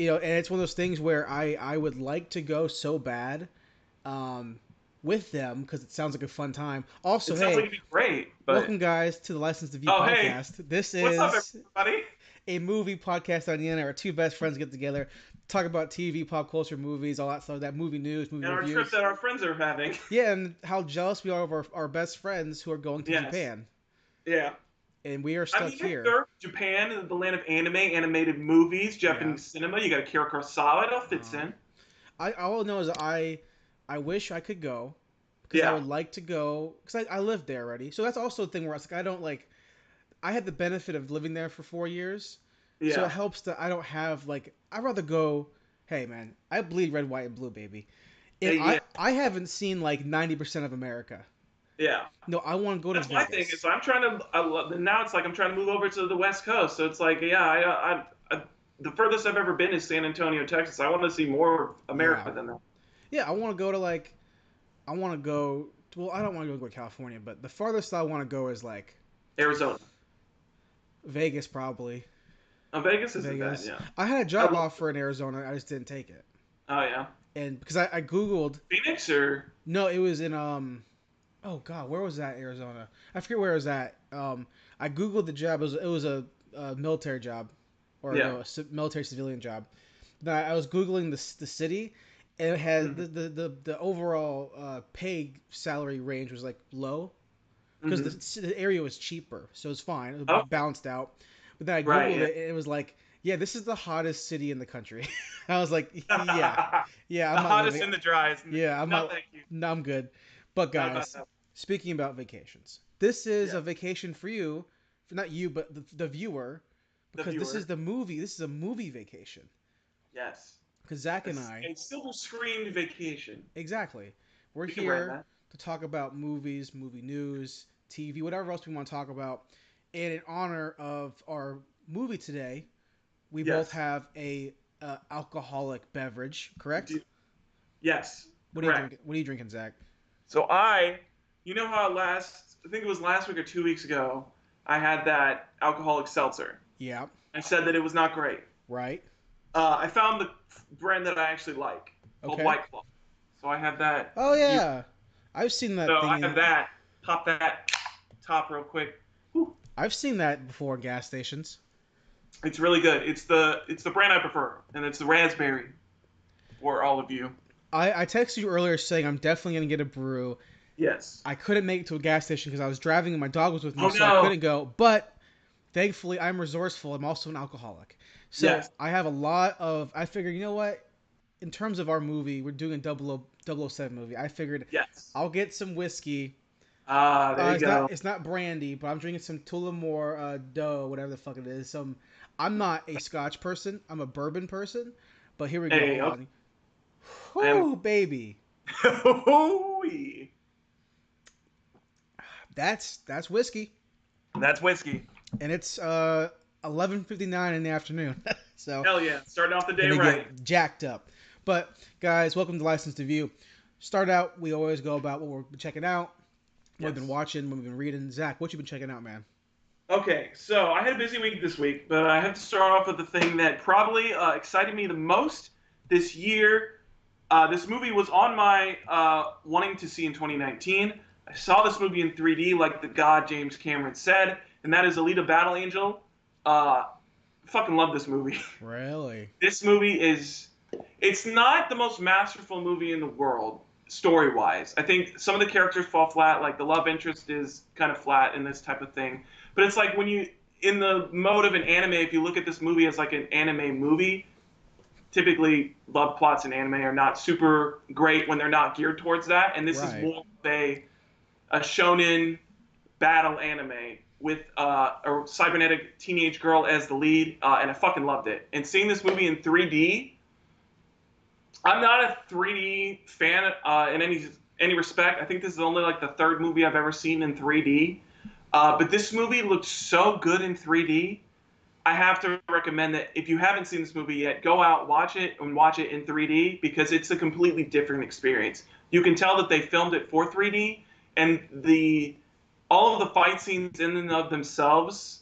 And it's one of those things where I would like to go so bad, with them because it sounds like a fun time. Also, It sounds like hey, it'd be great, but welcome guys to the License to View oh hey, podcast. This what's up, is everybody? a movie podcast on the internet where two best friends get together, talk about TV, pop culture, movies, all that stuff, that movie news, movie And our trip reviews. that our friends are having. Yeah, and how jealous we are of our best friends who are going to Yes, Japan. yeah. And we are I stuck mean, hey, here. sir, Japan, the land of anime, animated movies, Yeah. Japanese cinema. You got Akira Kurosawa. It all fits Uh, in. I all I know is I wish I could go because I Yeah, would like to go because I lived there already. So that's also a thing where it's like I don't like I had the benefit of living there for 4 years, so it yeah, helps that I don't have like I'd rather go. Hey man, I bleed red, white, and blue, baby, and hey, yeah, I haven't seen like 90% of America. yeah. No, I want to go to That's my thing. Vegas. Is I'm trying to. Now it's like I'm trying to move over to the West Coast. So it's like, yeah, the furthest I've ever been is San Antonio, Texas. I want to see more of Yeah, America than that. yeah, I want to go to like I want to go. Well, I don't want to go to California, but the farthest I want to go is like Arizona. Vegas, probably. Oh, Vegas isn't bad. Vegas. Yeah. I had a I job love, offer in Arizona. I just didn't take it, oh yeah. and because I googled. Phoenix or No, it was in Oh God, where was that Arizona? I forget where it was at. I googled the job. It was a military job, or yeah. no, military civilian job. Now I was googling the city, and it had Mm-hmm. the overall pay salary range was like low because Mm-hmm. the area was cheaper, so it's fine. It Oh, balanced out. But then I right. googled Yeah. it, and it was like, yeah, this is the hottest city in the country. I was like, yeah, yeah, The I'm not hottest living. and the driest. Yeah, I'm No, not. thank you. No, I'm good. But Not about guys, that. speaking about vacations, this is Yeah. a vacation for you, for not you, but the viewer, The because this is viewer. the movie. This is a movie vacation. Yes. Because Zach A, and I, a silver screened vacation. exactly, we're We can brand here that. to talk about movies, movie news, TV, whatever else we want to talk about. And in honor of our movie today, we both Yes. have a alcoholic beverage. We Correct? do. Yes. What are you Correct. drinking? What are you drinking, Zach? So you know how I think it was last week or 2 weeks ago, I had that alcoholic seltzer. Yeah. I said that it was not great. Right. I found the brand that I actually like called Okay. White Claw. So I have that. Oh You, yeah, I've seen so that thing I have in. that. Pop that top real quick. Whew. I've seen that before in gas stations. It's really good. It's the brand I prefer, and it's the raspberry for all of you. I texted you earlier saying I'm definitely gonna get a brew. Yes. I couldn't make it to a gas station because I was driving and my dog was with me, Oh so I no. couldn't go. But thankfully, I'm resourceful. I'm also an alcoholic, so Yes. I have a lot of. I figured, you know what? In terms of our movie, we're doing a 007 movie. I figured Yes. I'll get some whiskey. Ah, there you It's not go. it's not brandy, but I'm drinking some Tullamore Dough, whatever the fuck it is. Some I'm not a Scotch person. I'm a bourbon person. But here we go. Hey, Hold okay. on. I am. Whoo, baby. That's whiskey, That's whiskey. and it's 11:59 in the afternoon. So Hell yeah. Starting off the day gonna right. get jacked up. But guys, welcome to License to View. Start out. We always go about what we're checking out, what we've been Yes. watching, what we've been reading. Zach, what you been checking out, man? Okay, so I had a busy week this week, but I have to start off with the thing that probably excited me the most this year. This movie was on my wanting to see in 2019. I saw this movie in 3D, like the god James Cameron said, and that is Alita Battle Angel. Uh, Fucking love this movie. Really? This movie it's not the most masterful movie in the world, story wise. I think some of the characters fall flat, like the love interest is kind of flat in this type of thing. But it's like when you, in the mode of an anime, if you look at this movie as like an anime movie, typically love plots in anime are not super great when they're not geared towards that. And this is Right. more of a shonen battle anime with a cybernetic teenage girl as the lead, and I fucking loved it. And seeing this movie in 3D, I'm not a 3D fan in any respect. I think this is only like the third movie I've ever seen in 3D. But this movie looked so good in 3D. I have to recommend that if you haven't seen this movie yet, go out, watch it, and watch it in 3D because it's a completely different experience. You can tell that they filmed it for 3D, and the all of the fight scenes in and of themselves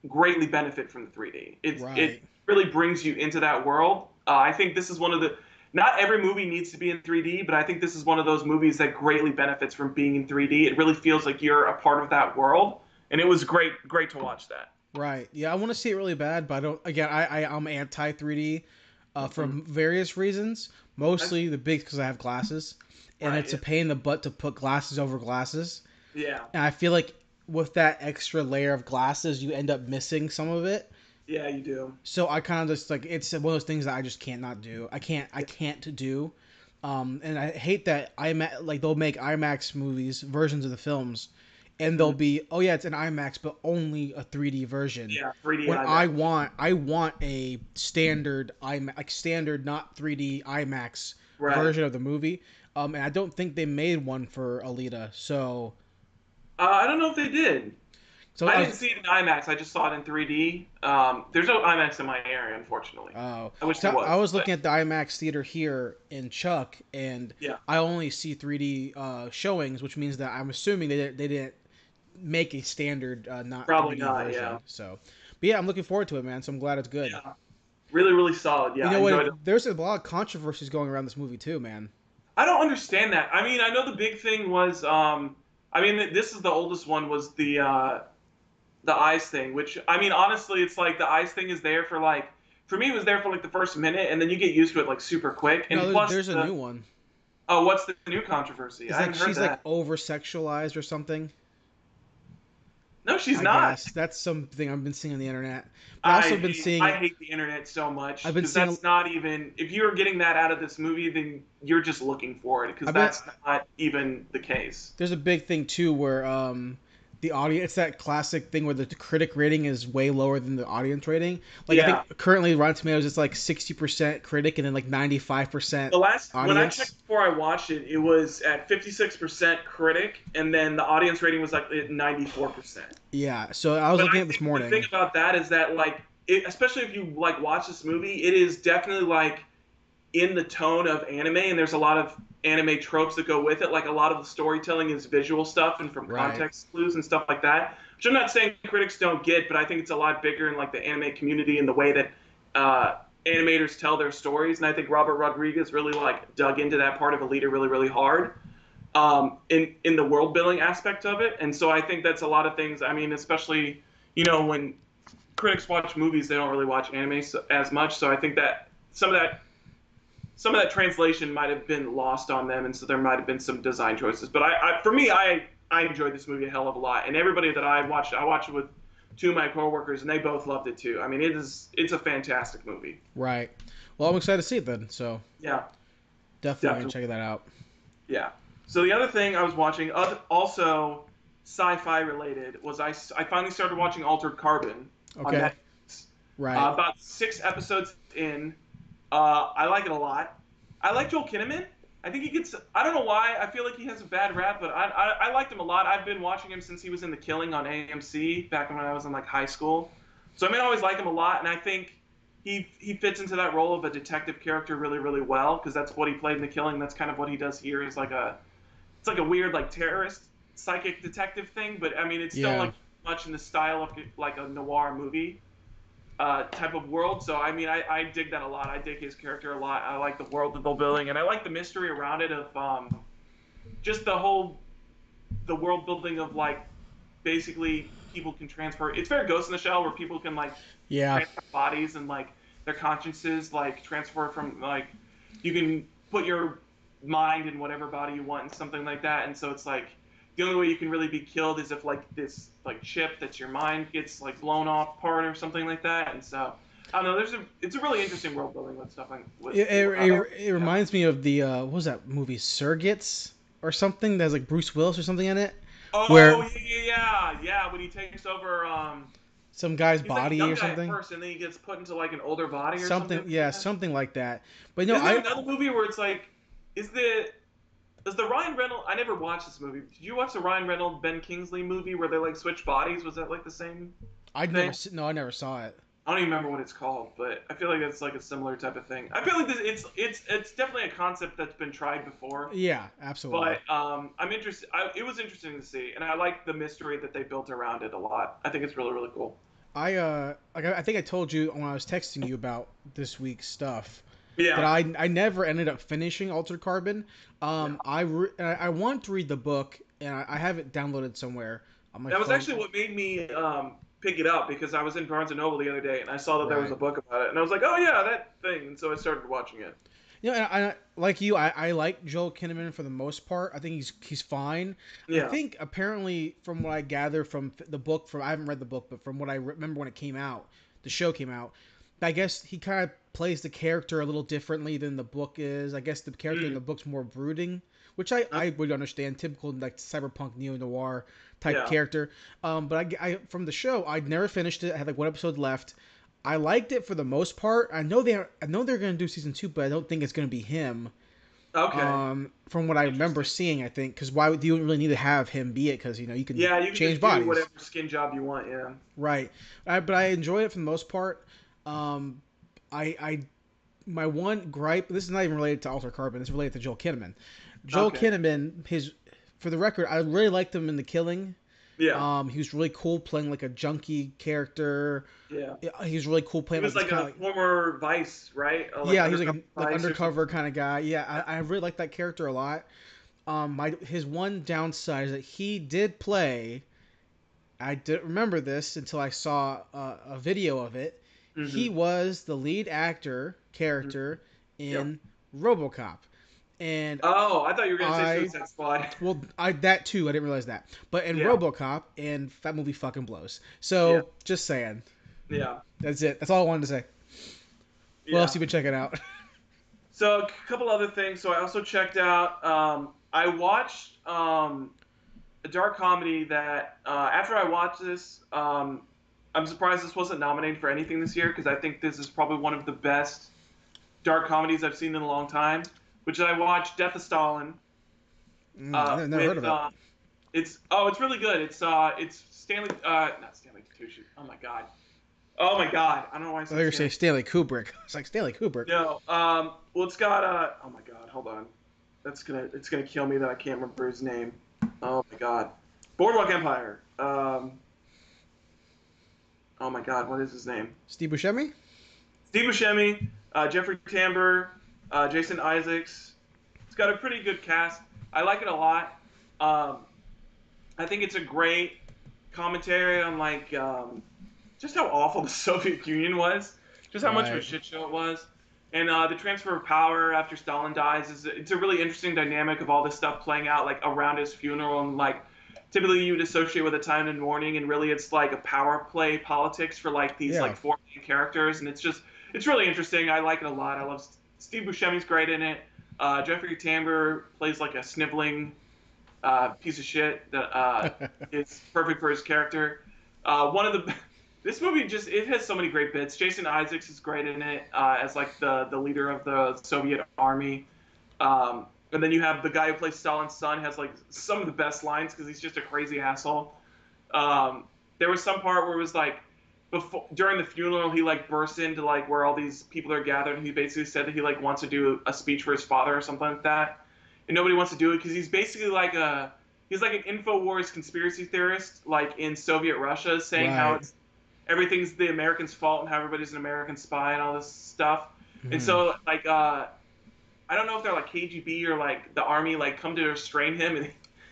greatly benefit from the 3D. It Right. really brings you into that world. I think this is one of the. Not every movie needs to be in 3D, but I think this is one of those movies that greatly benefits from being in 3D. It really feels like you're a part of that world, and it was great to watch that. Right. Yeah, I want to see it really bad, but I don't. Again, I'm anti 3D, for Mm-hmm. various reasons. Mostly the big because I have glasses, and Right. it's a pain in the butt to put glasses over glasses. Yeah. And I feel like with that extra layer of glasses, you end up missing some of it. Yeah, you do. So I kind of just like it's one of those things that I just can't not do. I Yeah. can't do. And I hate that like they'll make IMAX movies versions of the films, and they'll Mhm. be oh yeah it's an IMAX but only a 3D version. Yeah, 3D When IMAX. I want a standard IMAX like standard not 3D IMAX Right. version of the movie. And I don't think they made one for Alita. I don't know if they did. So I I didn't was see it in IMAX. I just saw it in 3D. There's no IMAX in my area, unfortunately. Oh, I wish so there I was, was but looking at the IMAX theater here in Chuck, and yeah, I only see 3D showings, which means that I'm assuming they didn't make a standard not probably 3D not. Yeah, version. But yeah, I'm looking forward to it, man. So I'm glad it's good. yeah, really, really solid. Yeah, You I know what? enjoyed it. There's a lot of controversies going around this movie too, man. I don't understand that. I mean, I know the big thing was, I mean, this is the oldest one was the eyes thing, which I mean, honestly, it's like the eyes thing is there for like, for me, it was there for like the first minute, and then you get used to it like super quick. And No, plus there's a the new one. oh, what's the new controversy? It's I like haven't heard she's like that. over sexualized or something. No, she's I not. guess that's something I've been seeing on the internet. But I I also been hate seeing I it. hate the internet so much I've been because seeing. that's not even if you're getting that out of this movie, then you're just looking for it because I've been that's not even the case. there's a big thing too where the audience it's that classic thing where the critic rating is way lower than the audience rating. Like I Yeah. think currently Rotten Tomatoes it's like 60% critic and then like 95% The last when I audience. checked before I watched it, it was at 56% critic, and then the audience rating was like at 94%. Yeah, so I was But looking I at this think the thing morning. about that is that like especially if you like watch this movie, it is definitely like in the tone of anime, and there's a lot of anime tropes that go with it. Like a lot of the storytelling is visual stuff and from Right. context clues and stuff like that. Which I'm not saying critics don't get, but I think it's a lot bigger in like the anime community and the way that animators tell their stories. And I think Robert Rodriguez really like dug into that part of Alita really really hard in the world building aspect of it. And so I think that's a lot of things. I mean, especially when critics watch movies, they don't really watch anime as much. So I think that some of that some of that translation might have been lost on them, and so there might have been some design choices. But for me, I enjoyed this movie a hell of a lot, and everybody that I watched it with two of my coworkers, and they both loved it too. I mean, it's a fantastic movie. Right. Well, I'm excited to see it then. So Yeah, definitely gonna definitely. check that out. Yeah. So the other thing I was watching, also sci-fi related, was I finally started watching Altered Carbon on Okay. Netflix. Right. About 6 episodes in, I like it a lot. I like Joel Kinnaman. I think he gets. I don't know why. I feel like he has a bad rap, but I liked him a lot. I've been watching him since he was in The Killing on AMC back when I was in like high school. So I mean, I always like him a lot, and I think he fits into that role of a detective character really really well because that's what he played in The Killing. That's kind of what he does here. Is like a it's like a weird like terrorist psychic detective thing, but I mean it's still Yeah. like much in the style of like a noir movie type of world. So I mean, I dig that a lot. I dig his character a lot. I like the world that they're building, and I like the mystery around it of just the world building of like basically people can transfer. It's very Ghost in the Shell where people can like Yeah. transfer bodies and like their consciences like transfer from like you can put your mind in whatever body you want and something like that. And so it's like the only way you can really be killed is if like this like chip that's your mind gets like blown off part or something like that. And so I don't know. It's a really interesting world building with stuff like with It yeah. reminds me of the what was that movie Surrogates or something that has like Bruce Willis or something in it, Oh where yeah. When he takes over, some guy's he's like a body young or guy at something. first, and then he gets put into like an older body or something Something, like yeah, that. something like that. But no, Isn't there I another movie where it's like, is the is the Ryan Reynolds? I never watched this movie. Did you watch the Ryan Reynolds Ben Kingsley movie where they like switch bodies? Was that like the same I'd never thing? no, I never saw it. I don't even remember what it's called, but I feel like it's like a similar type of thing. I feel like it's definitely a concept that's been tried before, Yeah, absolutely. but I'm interested. It was interesting to see, and I like the mystery that they built around it a lot. I think it's really really cool. I think I told you when I was texting you about this week's stuff that Yeah. I never ended up finishing Altered Carbon. Yeah. I want to read the book and I have it downloaded somewhere on my That was phone. actually what made me pick it up because I was in Barnes and Noble the other day and I saw that there was Right. a book about it and I was like, oh yeah, that thing. And so I started watching it. You know, and I like you. I like Joel Kinnaman for the most part. I think he's fine. I Yeah. think apparently from what I gather from the book, from I haven't read the book, but from what I remember when it came out, the show came out. I guess he kind of plays the character a little differently than the book is. I guess the character in Mm. the book's more brooding, which Uh, I would understand. Typical like cyberpunk neo noir type yeah. character. But I from the show, I'd never finished it. I had like one episode left. I liked it for the most part. I know they're gonna do season 2, but I don't think it's gonna be him. Okay. From what I remember Interesting. seeing, I think because why would you really need to have him be it? Because you know you can Yeah, you can change just do bodies, whatever skin job you want. Yeah. right? But I enjoy it for the most part. Um, I my one gripe. This is not even related to Alter Carbon. It's related to Joel Kinnaman. Joel Okay. Kinnaman, his for the record, I really liked him in The Killing. Yeah. He was really cool playing like a junkie character. Yeah. Yeah, he was really cool He playing was like this like kind a of like former Vice, right? Like yeah, he was like undercover a like Vice or something. undercover kind of guy. Yeah, I really like that character a lot. My his one downside is that he did play. I didn't remember this until I saw a video of it. He Mm-hmm. was the lead actor Mm-hmm. character Yep. in RoboCop, and Oh, I thought you were gonna say I Suicide Squad. I that too. I didn't realize that, but in Yeah. RoboCop, and that movie fucking blows. Yeah. So just saying, Yeah. that's it. That's all I wanted to say. What else Yeah. you been checking out? So a couple other things. So I also checked out. I watched a dark comedy that after I watched this, I'm surprised this wasn't nominated for anything this year because I think this is probably one of the best dark comedies I've seen in a long time. Which I watched Death of Stalin I've never heard with of it. it's really good. It's Stanley not Stanley Tucci. Oh my god. Oh my god. I don't know why I I thought said you were saying Stanley. Stanley Kubrick. It's like Stanley Kubrick. No. Well, it's got oh my god. Hold on. It's gonna kill me that I can't remember his name. Oh my god. Boardwalk Empire. Oh my god. What is his name? Steve Buscemi? Steve Buscemi, Jeffrey Tambor, Jason Isaacs. It's got a pretty good cast. I like it a lot. Um, I think it's a great commentary on like just how awful the Soviet Union was, just how much of a Right. shit show it was, and the transfer of power after Stalin dies is it's a really interesting dynamic of all this stuff playing out like around his funeral and like typically you'd associate with a time in mourning and really it's like a power play politics for like these Yeah. like four main characters and it's really interesting. I like it a lot. I love Steve Buscemi's great in it. Jeffrey Tambor plays like a sniveling piece of shit that is perfect for his character. One of the this movie just it has so many great bits. Jason Isaacs is great in it as like the leader of the Soviet army. And then you have the guy who plays Stalin's son has like some of the best lines because he's just a crazy asshole. There was some part where it was like before during the funeral he like bursts into like where all these people are gathered and he basically said that he like wants to do a speech for his father or something like that and nobody wants to do it because he's basically like a he's like an InfoWars conspiracy theorist like in Soviet Russia saying how Right. it's everything's the Americans' fault and how everybody's an American spy and all this stuff. And Mhm. so like I don't know if they're like KGB or like the army like come to restrain him and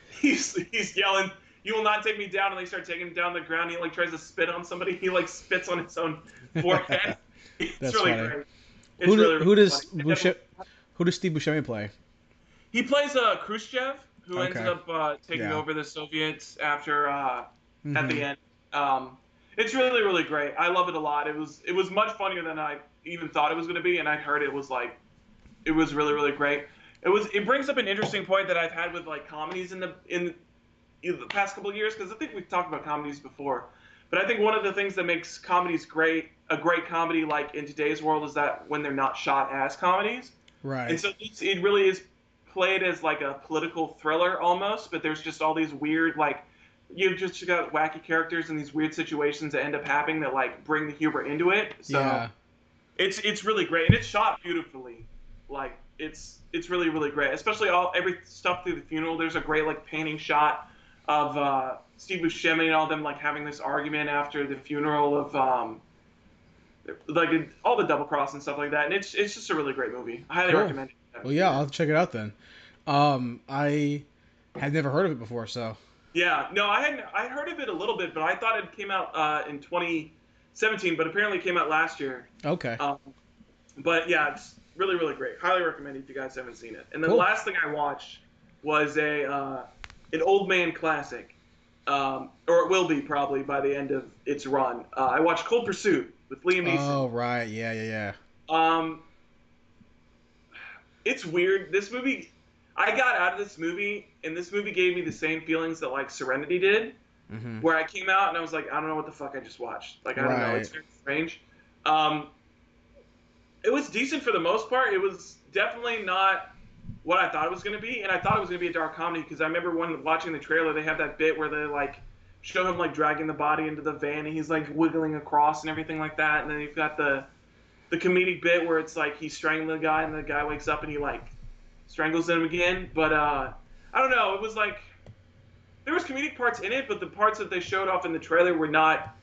he's yelling you will not take me down and they start taking him down the ground. He like tries to spit on somebody. He like spits on his own forehead. It's That's really funny. great. It's really, really funny. Who does Steve Buscemi play? He plays Khrushchev, who ended Okay. up taking Yeah. over the Soviets after at Hmm. the end. It's really, really great. I love it a lot. It was much funnier than I even thought it was going to be, and I heard it was like it was really, really great. It brings up an interesting point that I've had with like comedies in the past couple of years because I think we've talked about comedies before. But I think one of the things that makes comedies great, a great comedy like in today's world, is that when they're not shot as comedies. And Right. so it really is played as like a political thriller almost, but there's just all these weird like you've just got wacky characters and these weird situations that end up happening that like bring the humor into it. So Yeah. it's really great and it's shot beautifully. Like it's really really great, especially all every stuff through the funeral. There's a great like painting shot of Steve Buscemi and all them like having this argument after the funeral of like all the double cross and stuff like that. And it's just a really great movie. I highly Cool. recommend it. If you Well, haven't yeah, seen I'll it. have to check it out then. I had never heard of it before, so Yeah, no, I heard of it a little bit, but I thought it came out in 2017, but apparently it came out last year. okay. Um, but yeah, it's really really great. Highly recommend it if you guys haven't seen it. And then the Cool. last thing I watched was a an old man classic, or it will be probably by the end of its run. I watched Cold Pursuit with Liam Neeson. Oh, right. Yeah, yeah, yeah. Um, it's weird. This movie, I got out of this movie, and this movie gave me the same feelings that like Serenity did, Mm-hmm. where I came out and I was like, I don't know what the fuck I just watched. Like I don't know. Right. It's very strange. Um, it was decent for the most part. It was definitely not what I thought it was going to be, and I thought it was going to be a dark comedy because I remember when watching the trailer, they have that bit where they like show him like dragging the body into the van and he's like wiggling across and everything like that, and then you've got the comedic bit where it's like he's strangling the guy and the guy wakes up and he like strangles him again. But I don't know. It was like there was comedic parts in it, but the parts that they showed off in the trailer were not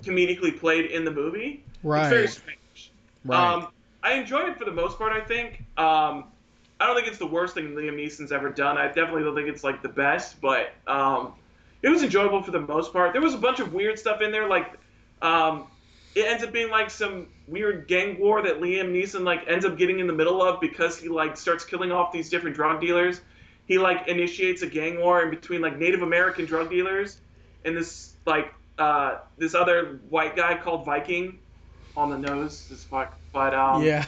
comedically played in the movie. It's very Right. strange. Right. I enjoyed it for the most part. I think. I don't think it's the worst thing Liam Neeson's ever done. I definitely don't think it's like the best, but it was enjoyable for the most part. There was a bunch of weird stuff in there, like it ends up being like some weird gang war that Liam Neeson like ends up getting in the middle of because he like starts killing off these different drug dealers. He like initiates a gang war in between like Native American drug dealers and this like this other white guy called Viking on the nose as fuck. But Yeah.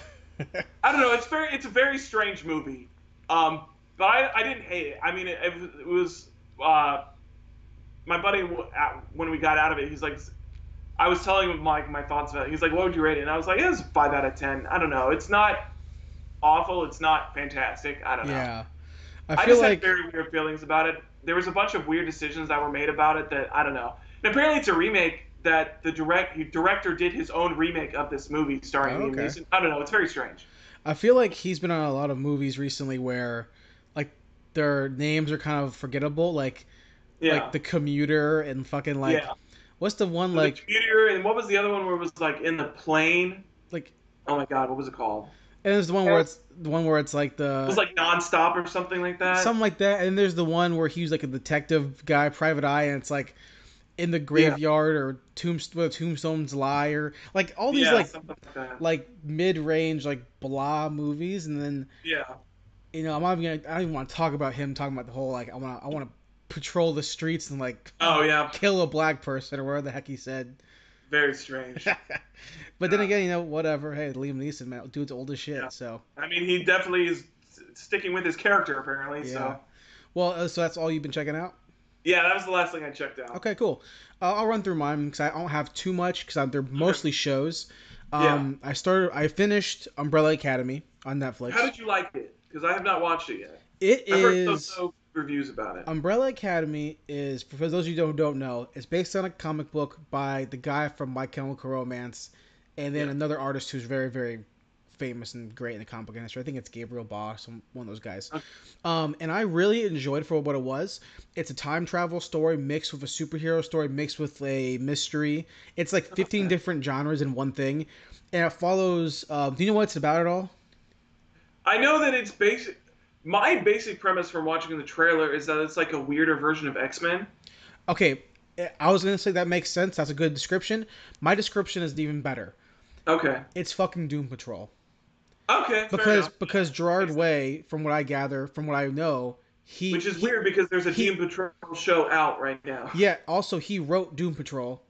I don't know. It's a very strange movie. But I didn't hate it. I mean, it was my buddy when we got out of it. He's like, I was telling him like my thoughts about it. He's like, what would you rate it? And I was like, it's 5 out of 10. I don't know. It's not awful. It's not fantastic. I don't know. Yeah. I I feel just had like very weird feelings about it. There was a bunch of weird decisions that were made about it that I don't know. And apparently, it's a remake that the director did his own remake of this movie starring oh, Liam okay. Neeson. I don't know. It's very strange. I feel like he's been on a lot of movies recently where like their names are kind of forgettable, like Yeah. The Commuter and fucking like Yeah. what's the one So the like commuter, and what was the other one where it was like in the plane? like Oh my god, what was it called? and there's the one where it's like It was the like nonstop or something like that. something like that, and there's the one where he's like a detective guy, private eye, and it's like in the Yeah, graveyard or where tombstones lie or like all these yeah, something like that. like mid-range like blah movies, and then Yeah, I'm not even gonna, I don't even want to talk about him talking about the whole like I want to patrol the streets and like oh yeah, kill a black person or whatever the heck he said. very strange. But then Yeah, again, whatever. Hey, Liam Neeson, man, dude's old as yeah. shit. So I mean, he definitely is sticking with his character apparently. yeah. So Well, so that's all you've been checking out. yeah, that was the last thing I checked out. Okay, cool. I'll run through mine because I don't have too much because they're Okay. mostly shows. Yeah. I finished Umbrella Academy on Netflix. How did you like it? Because I have not watched it yet. It I've heard is so reviews about it. Umbrella Academy is, for those of you who don't know, it's based on a comic book by the guy from My Chemical Romance, and then Yeah. another artist who's very, very famous and great in the comic book industry. I think it's Gabriel Boss, one of those guys. Okay. And I really enjoyed it for what it was. It's a time travel story mixed with a superhero story mixed with a mystery. It's like 15 Okay. different genres in one thing, and it follows. Do you know what it's about at all? I know that it's basic. My basic premise from watching the trailer is that it's like a weirder version of X-Men. Okay, I was gonna say that makes sense. That's a good description. My description is even better. Okay. It's fucking Doom Patrol. Okay, fair because enough. because Gerard Makes sense. Way, from what I gather, from what I know, Which is weird because there's a he Doom Patrol show out right now. yeah. Also, he wrote Doom Patrol.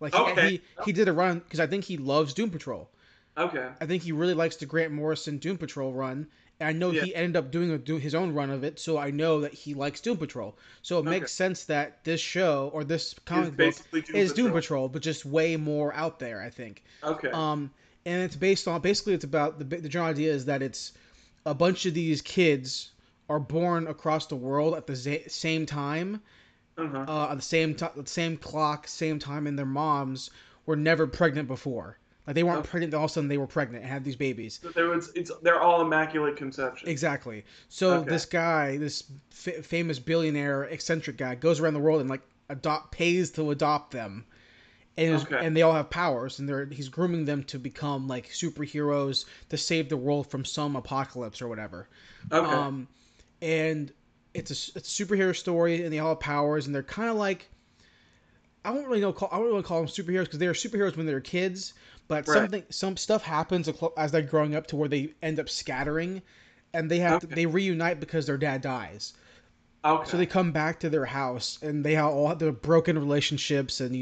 Like Okay. he did a run because I think he loves Doom Patrol. Okay. I think he really likes the Grant Morrison Doom Patrol run. And I know Yeah. he ended up doing his own run of it, so I know that he likes Doom Patrol. So it Okay. makes sense that this show or this Is comic book basically Doom is Doom Patrol. Patrol, but just way more out there. I think. Okay. And it's based on basically it's about the general idea is that it's a bunch of these kids are born across the world at the same time, Uh-huh. at the same clock, same time, and their moms were never pregnant before. Like they weren't Okay. pregnant, all of a sudden they were pregnant and had these babies. So they're all immaculate conception. Exactly. So Okay. this guy, this famous billionaire eccentric guy, goes around the world and like pays to adopt them, Okay. and they all have powers, and he's grooming them to become like superheroes to save the world from some apocalypse or whatever. Okay. Um, and it's a superhero story, and they all have powers, and they're kind of like I don't really call them superheroes because they were superheroes when they were kids, but Right. some stuff happens as they're growing up to where they end up scattering, and Okay. they reunite because their dad dies. So they Okay. come back to their house, and they all have their broken relationships, and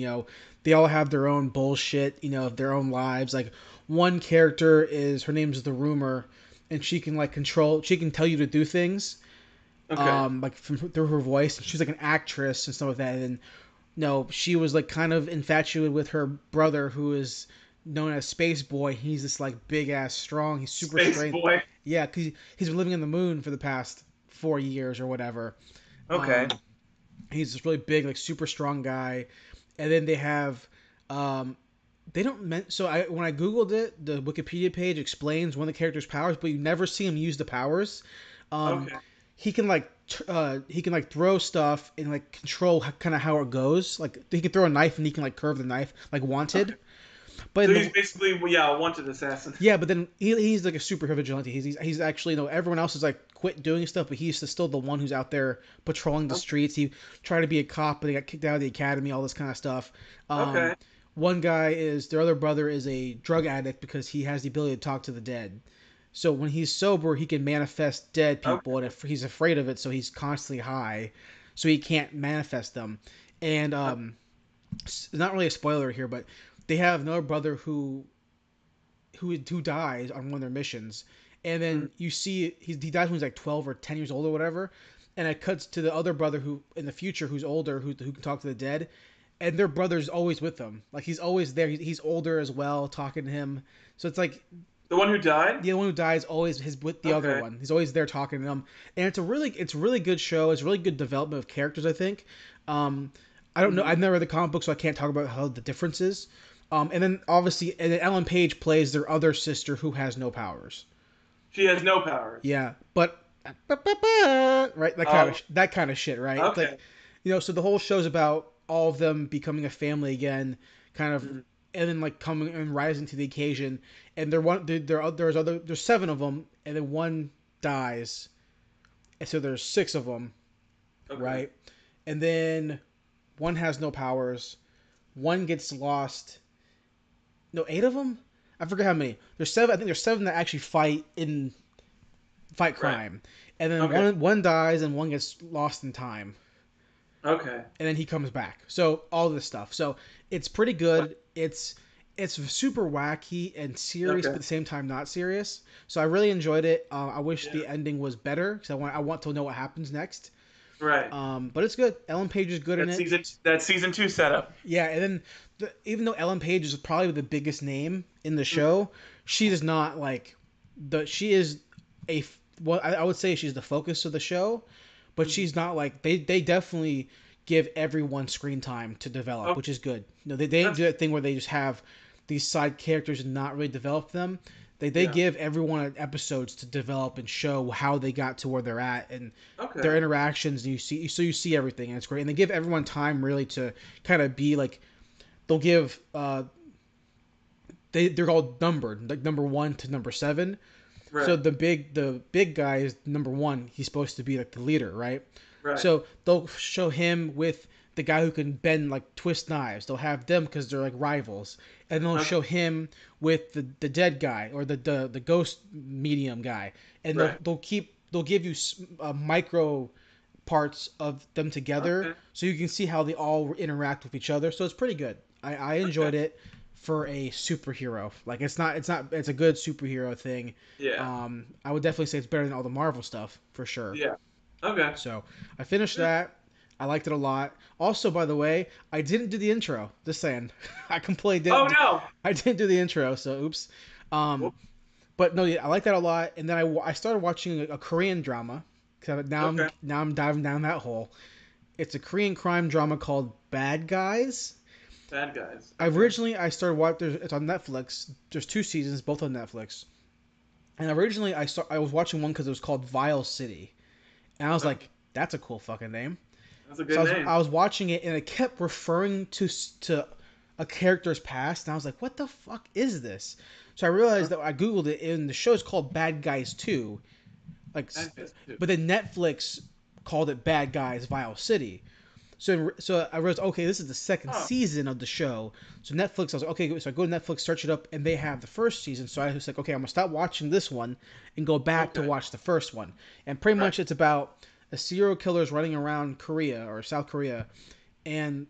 they all have their own bullshit, of their own lives. Like one character is her name's the Rumor, and she can tell you to do things, Okay. like through her voice. She's like an actress and stuff like that. And no, she was like kind of infatuated with her brother, who is known as Space Boy. He's this like big ass strong. He's super Space strength. Boy. Yeah, because he's been living on the moon for the past 4 years or whatever. Okay. Um, he's this really big, like super strong guy. And then they have, um, they don't so I when I googled it, the Wikipedia page explains one of the character's powers, but you never see him use the powers. Um, Okay. he can like throw stuff and like control kind of how it goes. Like he can throw a knife and he can like curve the knife like Okay. Wanted. But So in he's the basically, well, yeah, a wanted assassin. yeah, but then he's like a super vigilante. He's actually everyone else is like quit doing stuff, but he's still the one who's out there patrolling the streets. He tried to be a cop, but he got kicked out of the academy. All this kind of stuff. Um, Okay. one guy is their other brother is a drug addict because he has the ability to talk to the dead. So when he's sober, he can manifest dead people, and Okay. if he's afraid of it, so he's constantly high, so he can't manifest them. And it's not really a spoiler here, but they have another brother who dies on one of their missions, and Mm. then you see he dies when he's like 12 or 10 years old or whatever, and it cuts to the other brother who in the future who's older who can talk to the dead, and their brother's always with them, like he's always there. He's older as well, talking to him. So it's like The one who died? the one who dies always is with the other Okay. one. He's always there talking to them, and it's a really good show. It's really good development of characters, I think. Um, I don't know. Hmm. I've never read the comic book, so I can't talk about how the difference is. And then obviously, and then Ellen Page plays their other sister who has no powers. She has no powers. Yeah, but right, Oh, that kind of shit, right? It's like okay. so the whole show's about all of them becoming a family again, kind of, Mhm. and then like coming and rising to the occasion. And there's seven of them, and then one dies, and so there's six of them, Okay. right? And then one has no powers, one gets lost. No, eight of them. I forget how many. There's seven. I think there's seven that actually fight Right. crime, and then Okay. one dies and one gets lost in time, Okay. and then he comes back. So all this stuff. So it's pretty good. It's super wacky and serious, but Okay. at the same time not serious. So I really enjoyed it. I wish Yeah. the ending was better because I want to know what happens next. Right. But it's good. Ellen Page is good in it. That's season two setup. Yeah, and then even though Ellen Page is probably the biggest name in the Mhm. show, she is not like she is well, I would say she's the focus of the show, but Mhm. she's not like they definitely give everyone screen time to develop, Okay. which is good. They don't That's do that thing where they just have these side characters and not really develop them. They yeah. give everyone episodes to develop and show how they got to where they're at and their Okay. interactions. And you see everything, and it's great. And they give everyone time really to kind of be like they'll give they're all numbered like number one to number seven. So Right. the big guy is number one. He's supposed to be like the leader, right? Right. So they'll show him with the guy who can bend like twist knives. They'll have them because they're like rivals, and they'll Okay. show him with the dead guy or the ghost medium guy, and Right. they'll give you micro parts of them together Okay. so you can see how they all interact with each other. So it's pretty good. I Okay. enjoyed it for a superhero. Like it's a good superhero thing. Yeah. I would definitely say it's better than all the Marvel stuff for sure. Yeah. Okay. So I finished Yeah. that. I liked it a lot. Also, by the way, I didn't do the intro. Just saying, I completely Oh didn't. no. I didn't do the intro, so oops. Um, Whoop. but no, yeah, I like that a lot. And then I started watching a Korean drama. Cause Okay. now I'm diving down that hole. It's a Korean crime drama called Bad Guys. Bad guys. Okay. Originally, I started watching. It's on Netflix. There's two seasons, both on Netflix. And originally, I was watching one because it was called Vile City, and I was Okay. like, that's a cool fucking name. That's a So good name. I was watching it and it kept referring to a character's past, and I was like, what the fuck is this? So I realized that I googled it, and the show's called Bad Guys 2. Like, That is too. but then Netflix called it Bad Guys Vile City. So I realized, okay, this is the second Oh, season of the show. So Netflix, I was like, okay, so I go to Netflix, search it up, and they have the first season. So I was like, okay, I'm gonna stop watching this one and go back to okay. watch the first one. And pretty Right. much it's about a serial killer's running around Korea or South Korea, and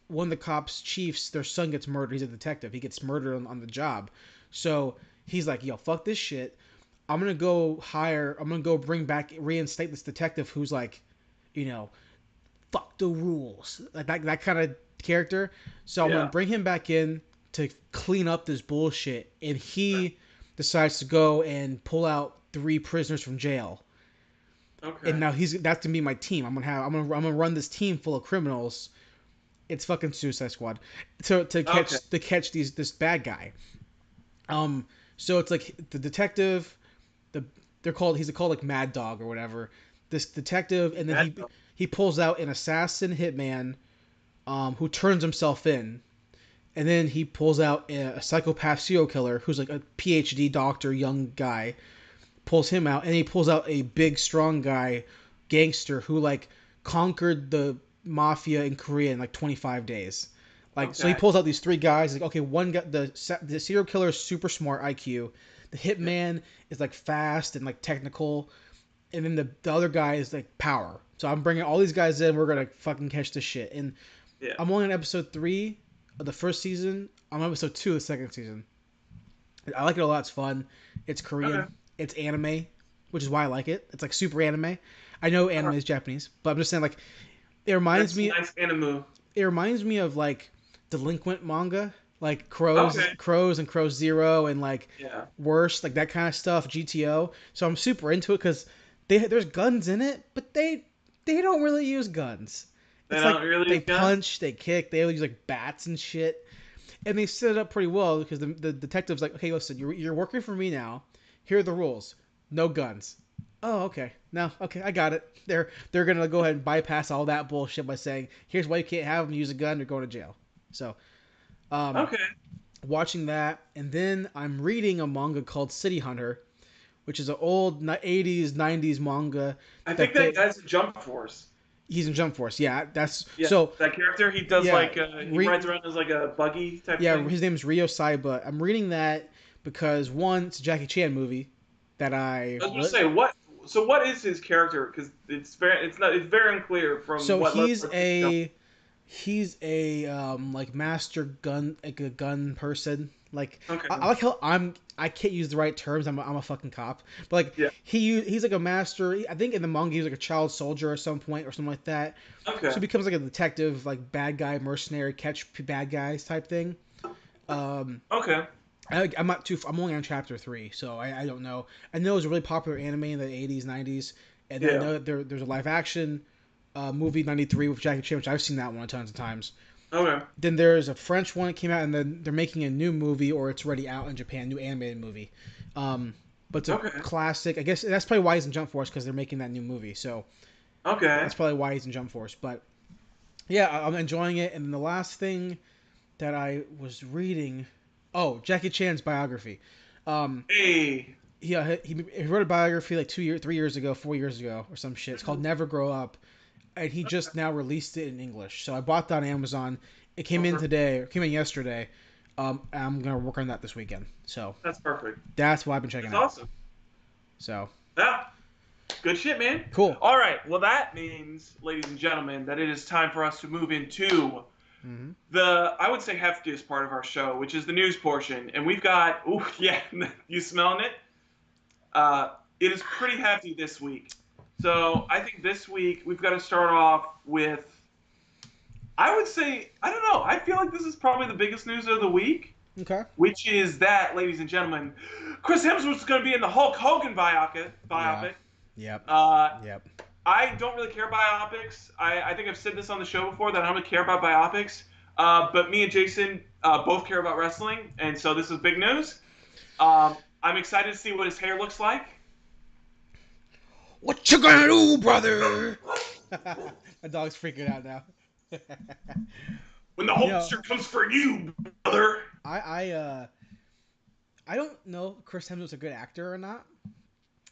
one of the cops chiefs, their son gets murdered. He's a detective. He gets murdered on the job. So he's like, yo, fuck this shit. I'm gonna go reinstate this detective who's like, you know, fuck the rules, like that kind of character. So I'm gonna Yeah. bring him back in to clean up this bullshit, and he decides to go and pull out three prisoners from jail. And Okay. now that's gonna be my team. I'm gonna run this team full of criminals. It's fucking Suicide Squad Okay. to catch this bad guy. Um, so it's like the detective, the he's called like Mad Dog or whatever. This detective, and then That, he pulls out an assassin hitman, who turns himself in, and then he pulls out a psychopath serial killer who's like a PhD doctor, young guy, pulls him out, and he pulls out a big, strong guy, gangster who like conquered the mafia in Korea in like 25 days. Like, so he okay. pulls out these three guys. Like, okay, one guy, the serial killer is super smart IQ. The Yeah. hitman is like fast and like technical, and then the other guy is like power. So I'm bringing all these guys in. We're gonna fucking catch this shit. And Yeah. I'm only on episode 3 of the first season. I'm on episode 2 of the second season. I like it a lot. It's fun. It's Okay. Korean. It's anime, which is why I like it. It's like super anime. I know All anime right. is Japanese, but I'm just saying like it reminds That's me. nice anime. It reminds me of like delinquent manga, like Okay. Crows and Crow Zero, and like Yeah. Worst, like that kind of stuff. GTO. So I'm super into it because there's guns in it, but they don't really use guns. They It's like don't really they use guns. punch, they kick, they use like bats and shit, and they set it up pretty well because the detective's like, okay, listen, you're working for me now. Here are the rules. No guns. Oh, okay. No, okay, I got it. They're gonna go ahead and bypass all that bullshit by saying, here's why you can't have them use a gun. You're going to jail. So, um, Okay. watching that, and then I'm reading a manga called City Hunter, which is an old 80s 90s manga I think that that they guy's a Jump Force. he's in Jump Force. Yeah, that's Yeah. so. That character, he does Yeah, like he rides around as like a buggy type yeah, thing. his name is Ryo Saiba. I'm reading that because one, it's a Jackie Chan movie that I was gonna say what. So what is his character? Because it's very unclear from so what level he's it's being done. a he's a like master gun, like a gun person. Like Okay. I like how I can't use the right terms. I'm a fucking cop. But like Yeah. he's like a master. I think in the manga he was like a child soldier at some point or something like that. So Okay. he becomes like a detective, like bad guy, mercenary, catch bad guys type thing. Um, Okay. I'm not too. I'm only on chapter 3, so I don't know. I know it was a really popular anime in the 80s, 90s, and then I Yeah. know that there's a live action movie '93 with Jackie Chan, which I've seen that one tons of times. Okay. Then there's a French one that came out, and then they're making a new movie, or it's already out in Japan, new animated movie. Um, but it's a Okay. classic. I guess that's probably why he's in Jump Force because they're making that new movie. So Okay. that's probably why he's in Jump Force. But yeah, I'm enjoying it. And then the last thing that I was reading, oh, Jackie Chan's biography. Um, Hey. he wrote a biography like 3 years ago, 4 years ago, or some shit. It's called Never Grow Up, and he just now released it in English. So I bought that on Amazon. It came in Okay. today. It came in yesterday. I'm gonna work on that this weekend. So That's perfect. that's what I've been checking That's out. awesome. So Yeah. Good shit, man. cool. All right. Well, that means, ladies and gentlemen, that it is time for us to move into Mm-hmm. I would say, heftiest part of our show, which is the news portion. And we've got, ooh, yeah, you smelling it? It is pretty hefty this week. So I think this week we've got to start off with, I would say, I don't know, I feel like this is probably the biggest news of the week, Okay. which is that, ladies and gentlemen, Chris Hemsworth's going to be in the Hulk Hogan biopic. Yeah. Yep. Uh, Yep. I don't really care about biopics. I think I've said this on the show before that I don't really care about biopics. But me and Jason both care about wrestling, and so this is big news. I'm excited to see what his hair looks like. What you gonna do, brother? My dog's freaking out now. When the You know, Hulkster comes for you, brother. I I uh I don't know if Chris Hemsworth's a good actor or not.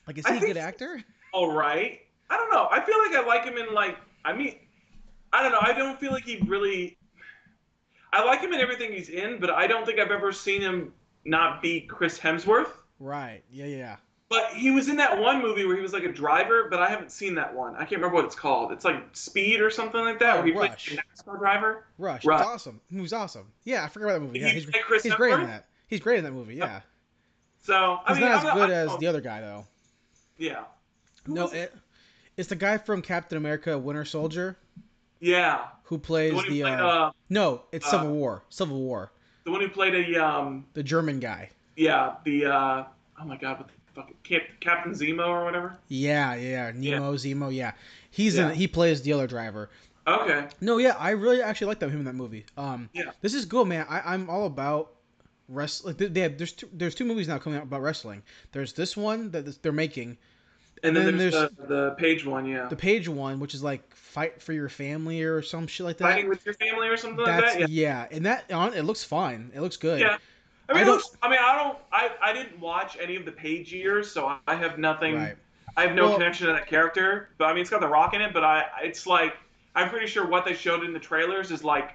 Like, is I he a think good he's actor? all right. I don't know. I feel like I like him in like. I mean, I don't know. I don't feel like he really. I like him in everything he's in, but I don't think I've ever seen him not be Chris Hemsworth. Right. Yeah, yeah. But he was in that one movie where he was like a driver, but I haven't seen that one. I can't remember what it's called. It's like Speed or something like that, Oh, where he plays a Rush. NASCAR driver. Rush. It's Right. awesome. He was awesome. Yeah, I forgot about that movie. Did Yeah, he play Chris he's great in Hemsworth? that. He's great in that movie. Yeah. So I He's mean, not as I'm not. good I as don't, the other guy though. yeah. Who No, was it? it's the guy from Captain America: Winter Soldier Yeah, who the plays one who the. played No, it's uh Civil War. Civil War. the one who played a The German guy. yeah the oh my god, what the fuck, Captain Zemo or whatever. Yeah, yeah. Yeah, Nemo, Zemo. Yeah, he's in. yeah. He plays the other driver. Okay. No, yeah, I really actually like him in that movie. Yeah. This is good, man. I'm all about wrestling. There's two movies now coming out about wrestling. There's this one that they're making, And and then then there's there's the Page one, yeah. the Page one, which is like Fight for Your Family or some shit like that. Fighting with your family or something like That's that. Yeah. yeah, and that on it looks fine. It looks good. Yeah. I mean, I it don't looks. I mean, I don't. I didn't watch any of the Page years, so I have nothing. right. I have no Well, connection to that character. But I mean, it's got The Rock in it. But it's like I'm pretty sure what they showed in the trailers is like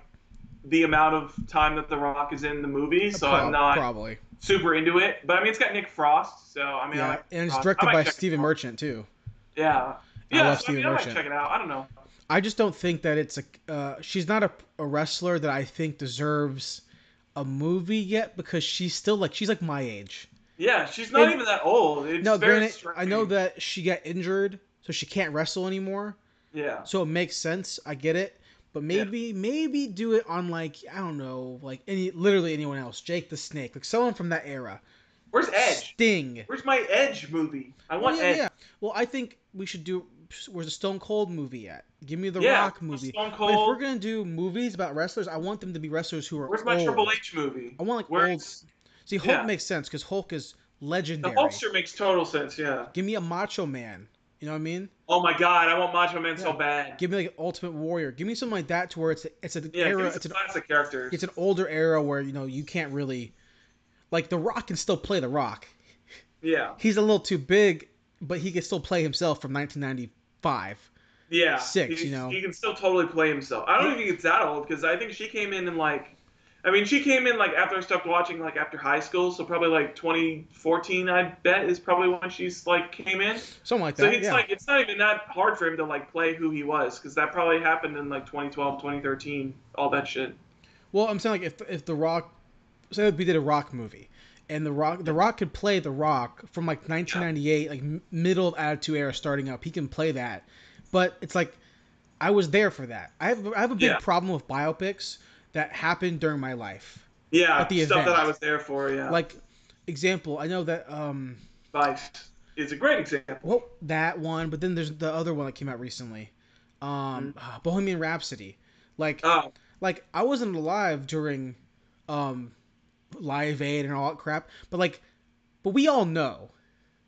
the amount of time that The Rock is in the movie. So I'm not probably super into it. But I mean, it's got Nick Frost. So I mean, I yeah, like and it's Frost. I directed might by check it Stephen out. Merchant too. Yeah. I Yeah. love So I mean, Stephen I might Merchant. check it out. I don't know. I just don't think that it's a. She's not a wrestler that I think deserves a movie yet because she's like my age. Yeah, she's not And even that old. It's no, very granted, I know strange. that she got injured, so she can't wrestle anymore. Yeah. So it makes sense. I get it. But Yeah. maybe do it on like I don't know, like literally anyone else, Jake the Snake, like someone from that era. Where's Edge? Sting. Where's my Edge movie? I Oh want yeah, Edge. yeah. Well, I think we should do. Where's the Stone Cold movie at? Give me the Yeah, Rock movie. Stone But if we're Cold. gonna do movies about wrestlers, I want them to be wrestlers who are Where's my Triple old. H movie? I want like old. Where's See, Hulk yeah? makes sense because Hulk is The legendary. Hulkster makes total sense. Yeah. Give me a Macho Man. You know what I mean? Oh my God, I want Macho Man so Yeah. bad. Give me like Ultimate Warrior. Give me something like that to where it's an Yeah, give era. me some classic characters. It's an older era where you can't really like The Rock can still play The Rock. Yeah. He's a little too big, but he can still play himself from 1995. Yeah. Six, He can still totally play himself. I don't think it's that old because I think she came in and like. I mean, she came in like after I stopped watching, like after high school, so probably like 2014, I bet, is probably when she's like came in. Something like So that. it's Yeah. like it's not even that hard for him to like play who he was because that probably happened in like 2012, 2013, all that shit. Well, I'm saying like if The Rock, say we did a Rock movie, and the Rock could play The Rock from like 1998, like middle of Attitude Era starting up. He can play that, but it's like I was there for that. I have a big Yeah. problem with biopics that happened during my life Yeah, at the stuff event. that I was there for. Yeah, Like example, I know that Vice is a great example. well that one, but then there's the other one that came out recently, Bohemian Rhapsody. Like Oh, like I wasn't alive during um Live Aid and all that crap, but we all know.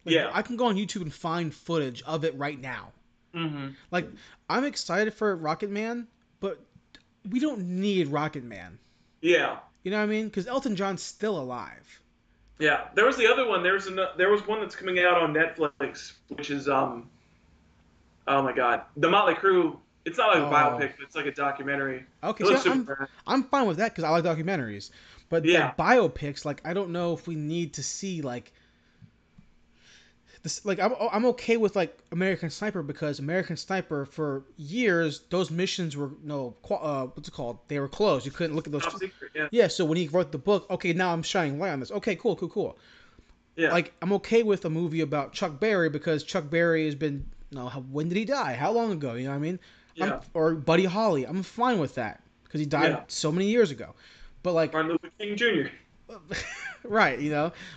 Like, yeah. I can go on YouTube and find footage of it right now. Mm-hmm. Like I'm excited for Rocket Man, but we don't need Rocket Man. Yeah, You know what I mean? Because Elton John's still alive. yeah. There was the other one. There was one that's coming out on Netflix, which is oh my God, the Motley Crue. It's not like a Oh, biopic, but it's like a documentary. okay. It See, looks super bad. I'm fine with that because I like documentaries. But Yeah, like biopics, like I don't know if we need to see like this. Like I'm okay with like American Sniper because American Sniper for years those missions were what's it called? They were closed. You couldn't look at those. top secret. Yeah, Yeah. So when he wrote the book, okay, now I'm shining light on this. Okay, cool, cool, cool. yeah, Like I'm okay with a movie about Chuck Berry because Chuck Berry has been when did he die? How long ago? You know what I mean? yeah. Or Buddy Holly. I'm fine with that because he died Yeah. so many years ago. But like, Martin Luther King Jr. right,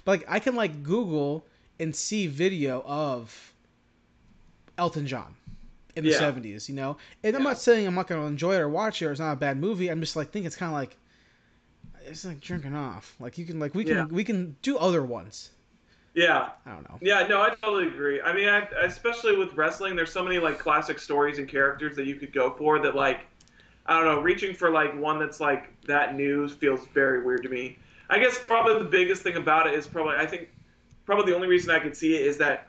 but like I can like Google and see video of Elton John in the Yeah, 70s, And I'm yeah, not saying I'm not going to enjoy it or watch it or it's not a bad movie. I'm just like think it's kind of like it's like jerking off. Like you can like yeah. we can do other ones. Yeah. I don't know. Yeah, no, I totally agree. I mean, especially with wrestling, there's so many like classic stories and characters that you could go for that like I don't know, reaching for like one that's like that new feels very weird to me. I guess probably the biggest thing about it is probably I think probably the only reason I could see it is that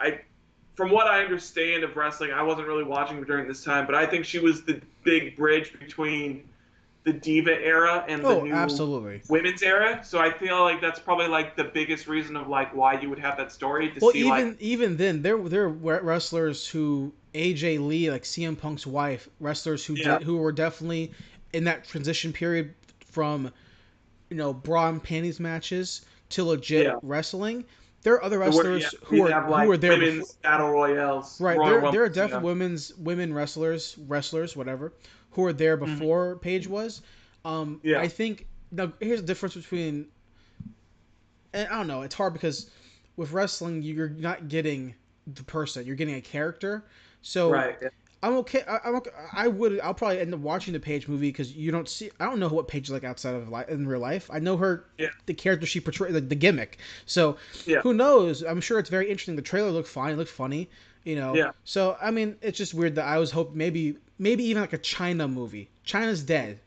from what I understand of wrestling, I wasn't really watching during this time, but I think she was the big bridge between the diva era and the Oh, new absolutely. women's era. So I feel like that's probably like the biggest reason of like why you would have that story to Well, see like even then, there were wrestlers who AJ Lee, like CM Punk's wife, wrestlers yeah who were definitely in that transition period from bra and panties matches to legit yeah wrestling. There are other yeah wrestlers we'd have who like were there before. women's battle royales, Right, Royal there are Rumbles, definitely women wrestlers, whatever, who were there hmm before Paige was. yeah I think now here's the difference between, and I don't know, it's hard because with wrestling you're not getting the person, you're getting a character. So right yeah. I'm okay. I'll probably end up watching the Paige movie because you don't see. I don't know what Paige is like outside of in real life. I know her, Yeah. the character she portrayed, the gimmick. So Yeah. who knows? I'm sure it's very interesting. The trailer looked fine. It looked funny. Yeah. So I mean, it's just weird that I was hoping maybe even like a China movie. China's dead.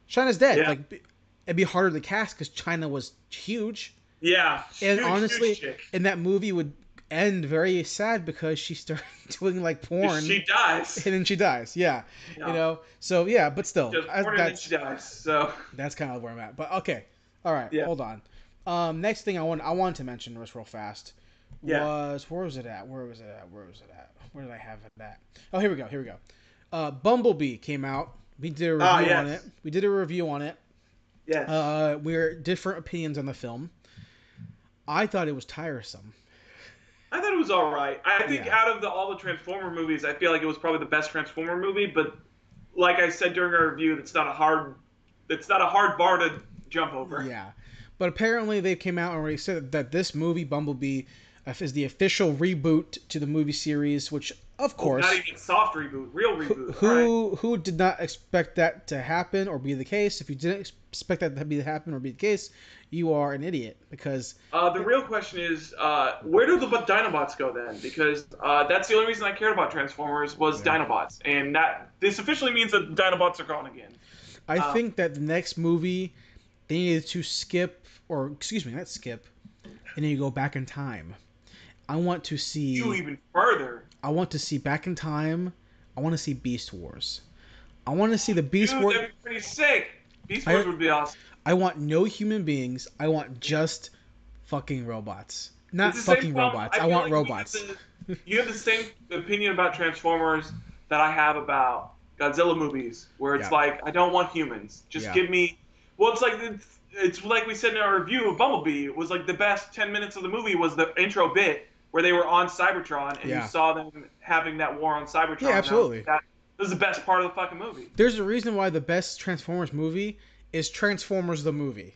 China's dead. Yeah. Like it'd be harder to cast because China was huge. Yeah. And Huge honestly, chick. and that movie would end very sad because she started doing like porn She dies. and then she dies. Yeah, Yeah. So yeah, but still, Just born and then she dies. So that's kind of where I'm at. But okay, all right, yeah. hold on. Next thing I wanted to mention was real fast Yeah. was where was it at? Where did I have it at? Oh, here we go. Bumblebee came out. We did a Ah review on it. yes. We did a review on it. Yes. We're different opinions on the film. I thought it was tiresome. I thought it was all right. I think Yeah. out of all the Transformer movies, I feel like it was probably the best Transformer movie. But like I said during our review, it's not a hard bar to jump over. Yeah, but apparently they came out and already said that this movie Bumblebee is the official reboot to the movie series, which of Oh, not course, even soft reboot, real reboot. All right. who did not expect that to happen or be the case? If you didn't expect that to be happen or be the case, you are an idiot because The real question is, where do the Dinobots go then? Because that's the only reason I cared about Transformers was yeah. Dinobots, and that this officially means that Dinobots are gone again. I Uh, think that the next movie they needed to skip or excuse me, not skip, and then you go back in time. I want to you see even further, back in time. I want to see Beast Wars. I want to see the Beast dude, Wars. that'd be pretty sick. Beast Wars I would be awesome. I want no human beings. I want just fucking robots. It's Not the same fucking problem. robots. I I feel want like robots. you have the same opinion about Transformers that I have about Godzilla movies, where it's Yeah. like I don't want humans. Just Yeah. give me. Well, it's like we said in our review of Bumblebee. It was like the best 10 minutes of the movie was the intro bit where they were on Cybertron and you Yeah. saw them having that war on Cybertron. Yeah, absolutely. That was the best part of the fucking movie. There's a reason why the best Transformers movie is Transformers the movie.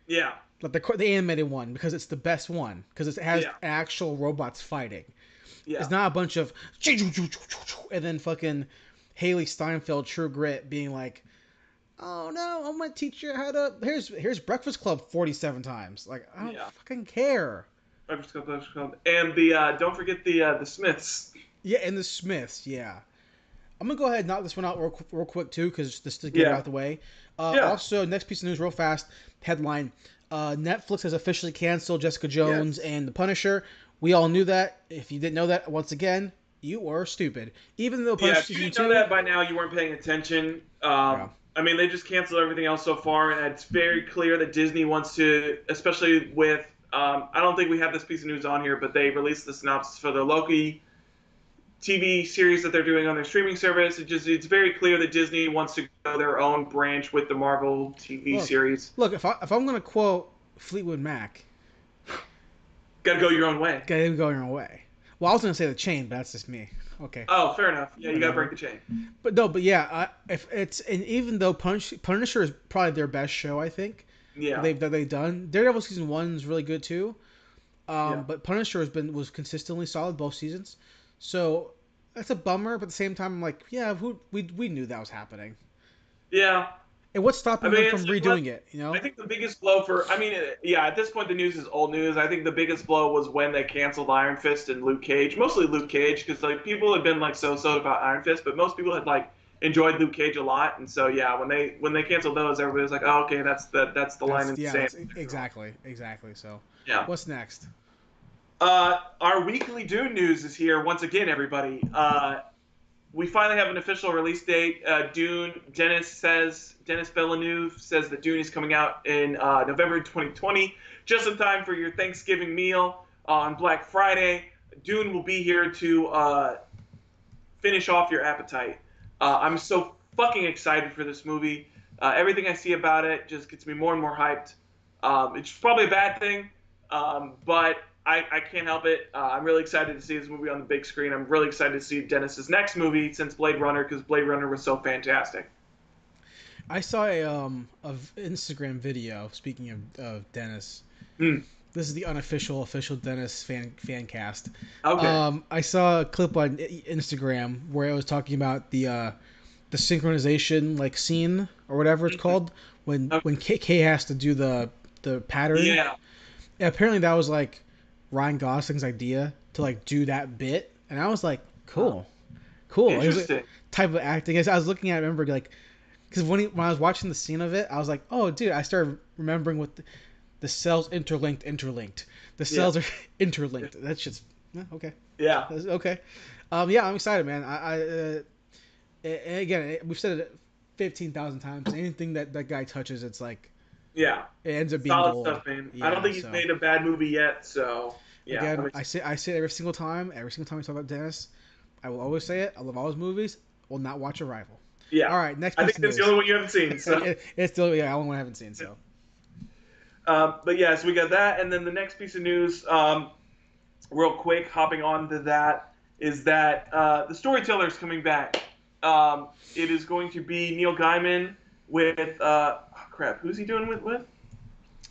Yeah. Like the animated one because it's the best one because it has Yeah. actual robots fighting. Yeah. It's not a bunch of and then fucking Haley Steinfeld True Grit being like, "Oh no, I'm gonna teach you how to here's Breakfast Club 47 times." Like I don't Yeah. fucking care. And the don't forget the Smiths. Yeah, and the Smiths. Yeah, I'm gonna go ahead and knock this one out real quick too, because just to get it Yeah. out the way. Yeah. Also, next piece of news, real fast. Headline: Netflix has officially canceled Jessica Jones Yes. and The Punisher. We all knew that. If you didn't know that, once again, you were stupid. Even though Yeah, Punisher if you season didn't know two, that by now, you weren't paying attention. yeah, I mean, they just canceled everything else so far, and it's very clear that Disney wants to, especially with. I don't think we have this piece of news on here, but they released the synopsis for the Loki TV series that they're doing on their streaming service. It's very clear that Disney wants to go their own branch with the Marvel TV look, series. if I'm gonna quote Fleetwood Mac, Got to go your own way. gotta go your own way. Well, I was gonna say the chain, but that's just me. Okay. Oh, fair enough. Yeah, you got to Whatever. break the chain. But yeah, if it's and even though Punisher is probably their best show, I think Yeah. they've done. Daredevil season 1 is really good too. Yeah. But Punisher was consistently solid both seasons, so that's a bummer. But at the same time, I'm like, yeah, we knew that was happening. Yeah. And what's I stopping them mean, from redoing it? You I know? think the biggest blow for, I mean, yeah, at this point the news is old news. I think the biggest blow was when they canceled Iron Fist and Luke Cage, mostly Luke Cage, because like people had been like so about Iron Fist, but most people had like enjoyed Luke Cage a lot, and so yeah, when they canceled those, everybody was like, oh, okay, that's the line That's in the yeah. sand. That's exactly. So, Yeah. what's next? Our weekly Dune news is here once again, everybody. We finally have an official release date. Dune. Dennis Villeneuve says that Dune is coming out in November 2020, just in time for your Thanksgiving meal on Black Friday. Dune will be here to finish off your appetite. I'm so fucking excited for this movie. Everything I see about it just gets me more and more hyped. It's probably a bad thing, but I can't help it. I'm really excited to see this movie on the big screen. I'm really excited to see Dennis's next movie since Blade Runner, because Blade Runner was so fantastic. I saw a Instagram video. Speaking of Dennis, Mm, this is the unofficial official Dennis fan cast. okay. I saw a clip on Instagram where it was talking about the synchronization like scene or whatever it's Mhm. called when Okay. K has to do the pattern. Yeah. And apparently that was like Ryan Gosling's idea to like do that bit, and I was like, Uh, cool. It was a interesting. type of acting. As I was looking at, it, I remember like because when I was watching the scene of it, I was like, oh dude, I started remembering what the cells interlinked. The Yeah. cells are interlinked. That's just okay. Yeah. That's okay. Yeah, I'm excited, man. And again, we've said it 15,000 times. Anything that guy touches, it's like Yeah. it ends up being Solid gold. stuff, man. I don't Yeah. think he's So made a bad movie yet, so yeah. again, I say it every single time. Every single time we talk about Dennis, I will always say it. I love all his movies. Will not watch Arrival. Yeah. All right, next I piece think of that's the news. only one you haven't seen. So, It's still yeah, only one I haven't seen. So but yeah, so we got that, and then the next piece of news, real quick, hopping on to that, is that the storyteller is coming back. It is going to be Neil Gaiman with crap. Who's he doing with?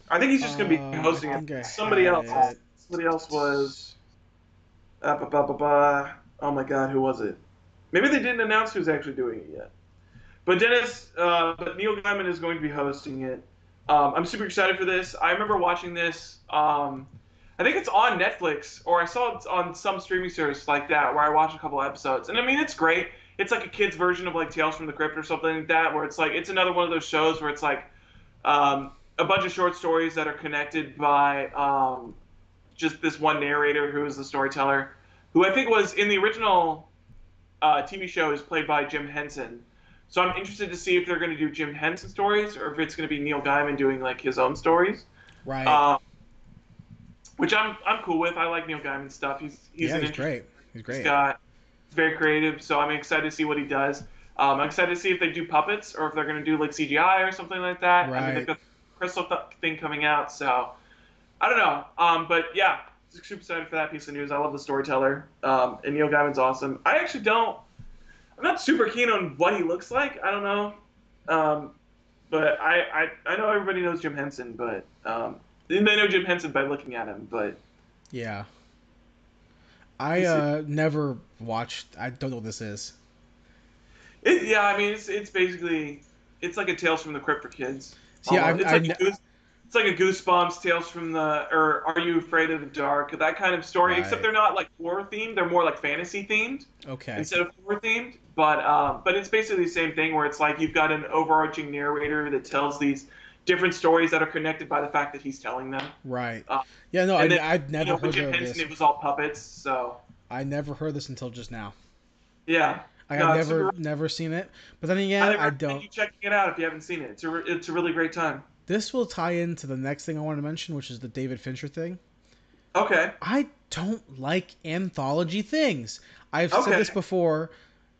I think he's just going to be I hosting it. think I Somebody had else. it. Somebody else was. Oh my God, who was it? Maybe they didn't announce who's actually doing it yet. But Neil Gaiman is going to be hosting it. I'm super excited for this. I remember watching this. I think it's on Netflix, or I saw it on some streaming service like that, where I watched a couple episodes. And I mean, it's great. It's like a kid's version of like Tales from the Crypt or something like that, where it's like it's another one of those shows where it's like a bunch of short stories that are connected by just this one narrator who is the storyteller, who I think was in the original TV show is played by Jim Henson. So I'm interested to see if they're going to do Jim Henson stories or if it's going to be Neil Gaiman doing like his own stories, Right. uh, which I'm cool with. I like Neil Gaiman stuff. He's Yeah, an he's interesting. great. He's He's great. got he's very creative. So I'm excited to see what he does. I'm excited to see if they do puppets or if they're going to do like CGI or something like that. I mean, they've Right. got the Crystal thing coming out, so I don't know. But yeah, super excited for that piece of news. I love the storyteller, and Neil Gaiman's awesome. I actually don't. I'm not super keen on what he looks like. I don't know, but I know everybody knows Jim Henson, but they know Jim Henson by looking at him. But Yeah. I it's, never watched. I don't know what this is. yeah, I mean it's basically it's like a Tales from the Crypt for kids. See, Almost, it's like I it's like a Goosebumps, Tales from the or Are You Afraid of the Dark? That kind of story. Except right. they're not like horror themed. They're more like fantasy themed Okay. instead of horror themed. But it's basically the same thing where it's like you've got an overarching narrator that tells these different stories that are connected by the fact that he's telling them. Right. Uh, Yeah. No. and then I'd never with heard Jim of Henson, this. it was all puppets. So I never heard this until just now. yeah, I've no, it's never super. never seen it. But then I again, I recommend don't. you checking it out if you haven't seen it. It's a really great time. This will tie into the next thing I want to mention, which is the David Fincher thing. Okay. I don't like anthology things. I've said Okay. this before.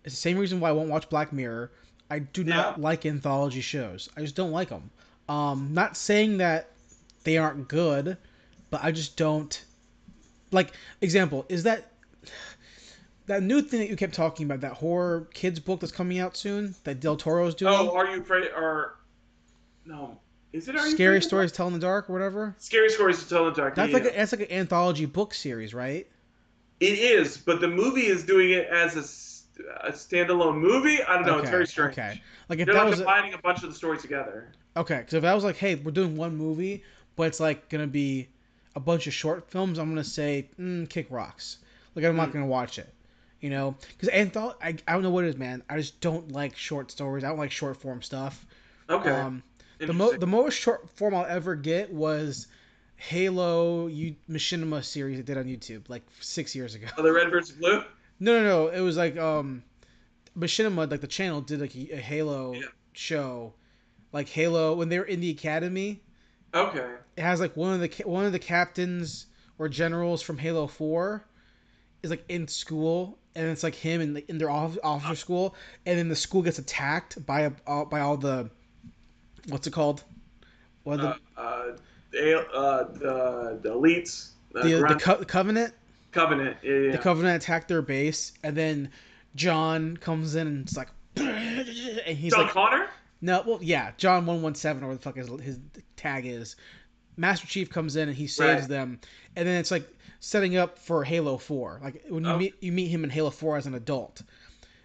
It's the same reason why I won't watch Black Mirror. I do Yeah. not like anthology shows. I just don't like them. Not saying that they aren't good, but I just don't like. Example is that new thing that you kept talking about, that horror kids book that's coming out soon that Del Toro's doing. Oh, Are You Afraid? Or no, is it Are You Scary Afraid of the Dark? Stories Tell in the Dark or whatever. Scary Stories to Tell in the Dark. Yeah, yeah. That's like an anthology book series, right? It is, but the movie is doing it as a standalone movie. I don't know. It's very Okay, okay. strange. Like if They're that like was combining a bunch of the stories together. okay, because if I was like, hey, we're doing one movie, but it's like gonna be a bunch of short films, I'm gonna say, kick rocks. Like I'm not Mm, gonna watch it, you know? Because I don't know what it is, man. I just don't like short stories. I don't like short form stuff. okay, Um, interesting. the most short form I'll ever get was Machinima series it did on YouTube like 6 years ago. Oh, the red versus blue. No. It was like Machinima, like the channel, did like a Halo Yeah. show, like Halo when they were in the academy. Okay. It has like one of the captains or generals from Halo 4 is like in school, and it's like him in their officer school, and then the school gets attacked by all the what's it called? What Uh, the uh, the elites, the grunt Covenant? covenant. Yeah, The yeah. Covenant attacked their base, and then John comes in and it's like, and he's John like, Connor. no, well, yeah, John 117 or what the fuck his tag is. Master Chief comes in and he Right. saves them, and then it's like setting up for Halo 4. Like when Oh, you meet him in Halo 4 as an adult.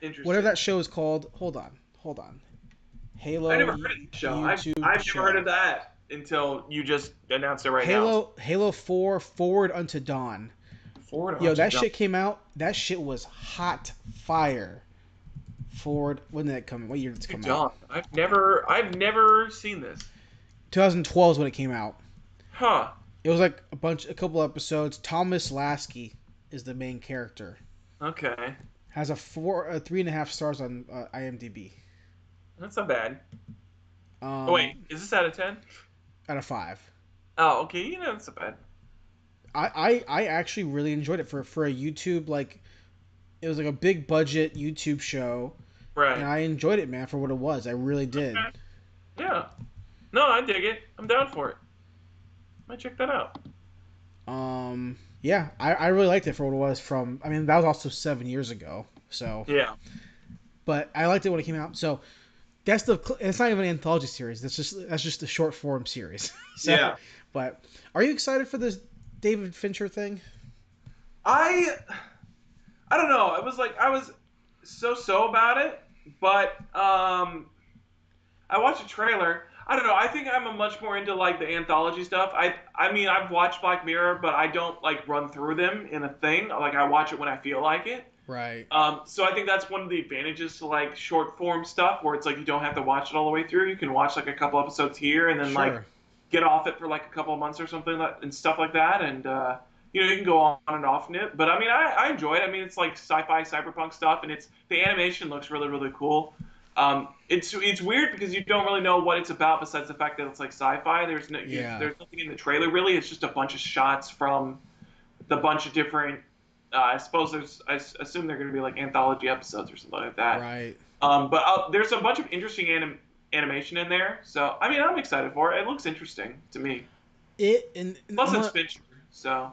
Whatever interesting. that show is called. Hold on. I Halo never heard of the show. YouTube I've never heard of show. that until you just announced it right now. Halo 4 Forward Unto Dawn. Forward Yo, onto that John. shit came out. That shit was hot fire. Forward. When did that come? What year did it come out? John. I've never seen this. 2012 is when it came out. Huh. It was like a couple episodes. Thomas Lasky is the main character. Okay. Has a 3.5 stars on IMDb. That's not bad. Oh wait, Um, is this out of 10? out of 5. Oh, okay. That's not bad. I actually really enjoyed it for a YouTube, like it was like a big budget YouTube show, and Right. I enjoyed it, man, for what it was. I really did. Okay. Yeah. No, I dig it. I'm down for it. Might check that out. Yeah, I really liked it for what it was. From I mean that was also 7 years ago, so Yeah. but I liked it when it came out. So that's the it's not even an anthology series. That's just a short form series. So, Yeah. but are you excited for this David Fincher thing? I I don't know. I was so about it, but I watched a trailer. I don't know. I think I'm a much more into like the anthology stuff. I mean I've watched Black Mirror, but I don't like run through them in a thing. Like I watch it when I feel like it. Right. So I think that's one of the advantages to like short form stuff, where it's like you don't have to watch it all the way through. You can watch like a couple episodes here and then like Sure. get off it for like a couple of months or something and stuff like that. And you can go on and off in it. But I mean, I enjoy it. I mean, it's like sci-fi, cyberpunk stuff, and it's the animation looks really cool. It's weird because you don't really know what it's about besides the fact that it's like sci-fi. Yeah. There's nothing in the trailer really. It's just a bunch of shots from the bunch of different. I suppose I assume they're going to be like anthology episodes or something like that. Right. But there's a bunch of interesting animation in there. So I mean, I'm excited for it. It looks interesting to me. And Plus, it's Fincher. So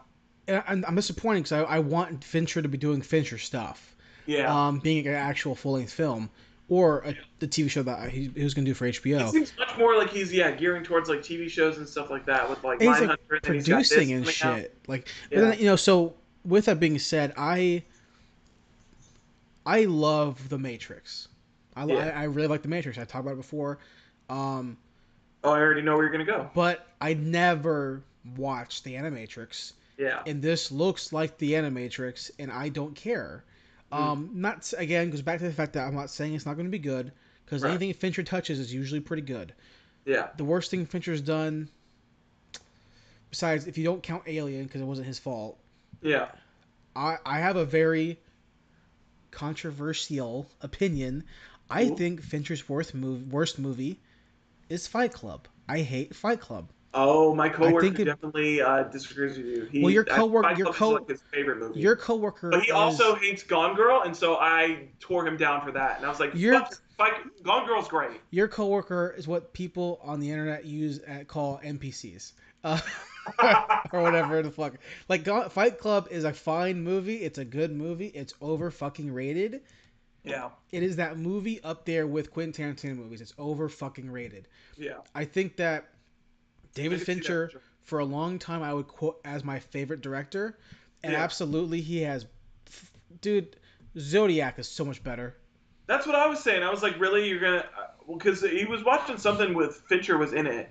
I'm disappointed because I want Fincher to be doing Fincher stuff, yeah. being an actual full length film or the TV show that he was going to do for It HBO. seems much more like he's gearing towards like TV shows and stuff like that with like And he's like Mindhunter, and then he's got this producing and coming out. shit. Like, but Yeah. then so with that being said, I love The Matrix. Yeah. I really like The Matrix. I talked about it before. Um, Oh, I already know where you're gonna go. but I never watched The Animatrix, Yeah. and this looks like The Animatrix, and I don't care. Mm. Not again goes back to the fact that I'm not saying it's not going to be good because Right. anything Fincher touches is usually pretty good. Yeah. The worst thing Fincher's done, besides if you don't count Alien because it wasn't his fault, Yeah. I have a very controversial opinion. I Ooh. think Fincher's worst movie is Fight Club. I hate Fight Club. Oh, my I coworker think it. definitely disagrees with you. Well, Fight Club is like his favorite movie. your coworker But he is also hates Gone Girl, and so I tore him down for that. And I was like, your "Fuck, Gone Girl's great." your coworker is what people on the internet call NPCs. Or whatever the fuck. Like Fight Club is a fine movie. It's a good movie. It's over fucking rated. Yeah, It is that movie up there with Quentin Tarantino movies. It's over fucking rated. yeah. I think that I David can see that Fincher, for sure. for a long time, I would quote as my favorite director, and Yeah, absolutely he has, dude. Zodiac is so much better. That's what I was saying. I was like, really, you're gonna? Because he was watching something with Fincher was in it,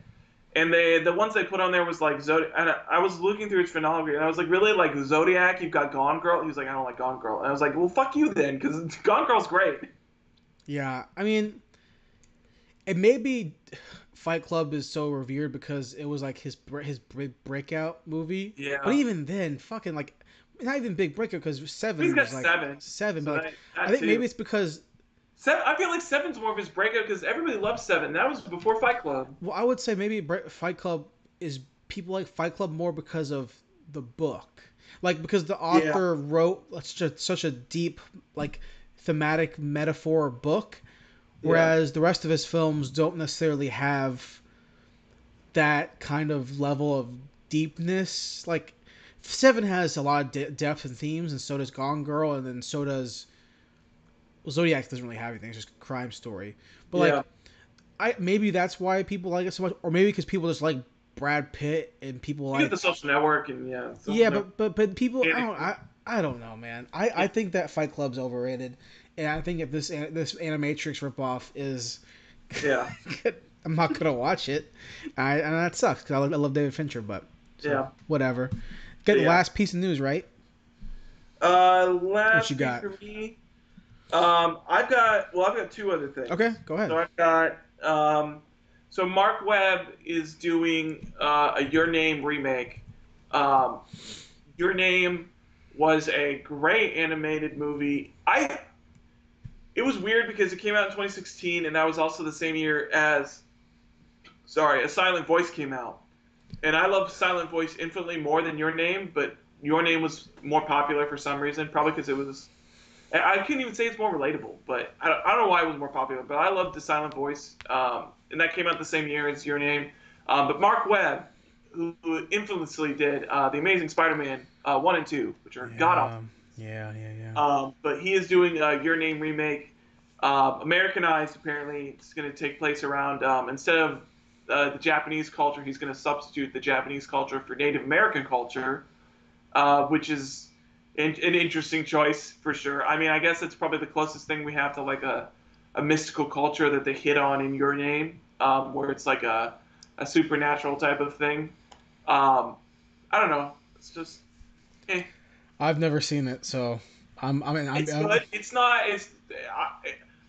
and the ones they put on there was like Zodiac. And I was looking through his filmography, and I was like, really, like Zodiac? You've got Gone Girl. He was like, I don't like Gone Girl. And I was like, well, fuck you then, because Gone Girl's great. Yeah, I mean, it may be Fight Club is so revered because it was like his breakout movie. But Yeah, even then, fucking like not even big breakout because he's Seven got was like seven, Seven. so But like I that think too. maybe it's because Seven, I feel like Seven's more of his breakout because everybody loves Seven. That was before Fight Club. well, I would say maybe Fight Club is people like Fight Club more because of the book, like because the Yeah, author wrote such a deep like thematic metaphor book, yeah, whereas the rest of his films don't necessarily have that kind of level of deepness. Like Seven has a lot of depth and themes, and so does Gone Girl, and then so does Zodiac doesn't really have anything. It's just a crime story. But yeah. like I maybe that's why people like it so much, or maybe because people just like Brad Pitt and people You get the like Social Network, and yeah, Social yeah, Network. but people Panic. I don't know, man. Yeah, I think that Fight Club's overrated, and I think if this Animatrix ripoff is, yeah, I'm not gonna watch it. And that sucks because I love David Fincher, but so yeah. whatever. Get But the yeah. last piece of news right. What you Last piece got? for me. I've got two other Okay, things. go ahead. So I've got so Mark Webb is doing a Your Name remake. Um, Your Name was a great animated movie. It was weird because it came out in 2016, and that was also the same year as A Silent Voice came out. And I love Silent Voice infinitely more than Your Name, but Your Name was more popular for some reason, probably because it was. I couldn't even say it's more relatable, but I don't know why it was more popular. But I loved the Silent Voice, and that came out the same year as Your Name. But Mark Webb, who infamously did The Amazing Spider-Man 1 and 2, which are god Yeah, awful. yeah. But he is doing a Your Name remake, Americanized. Apparently, it's going to take place around instead of the Japanese culture, he's going to substitute the Japanese culture for Native American culture, which is an interesting choice for sure. I mean, I guess it's probably the closest thing we have to like a mystical culture that they hit on in Your Name, where it's like a supernatural type of thing. I don't know. It's just, eh. I've never seen it, so It's I'm good. It's not.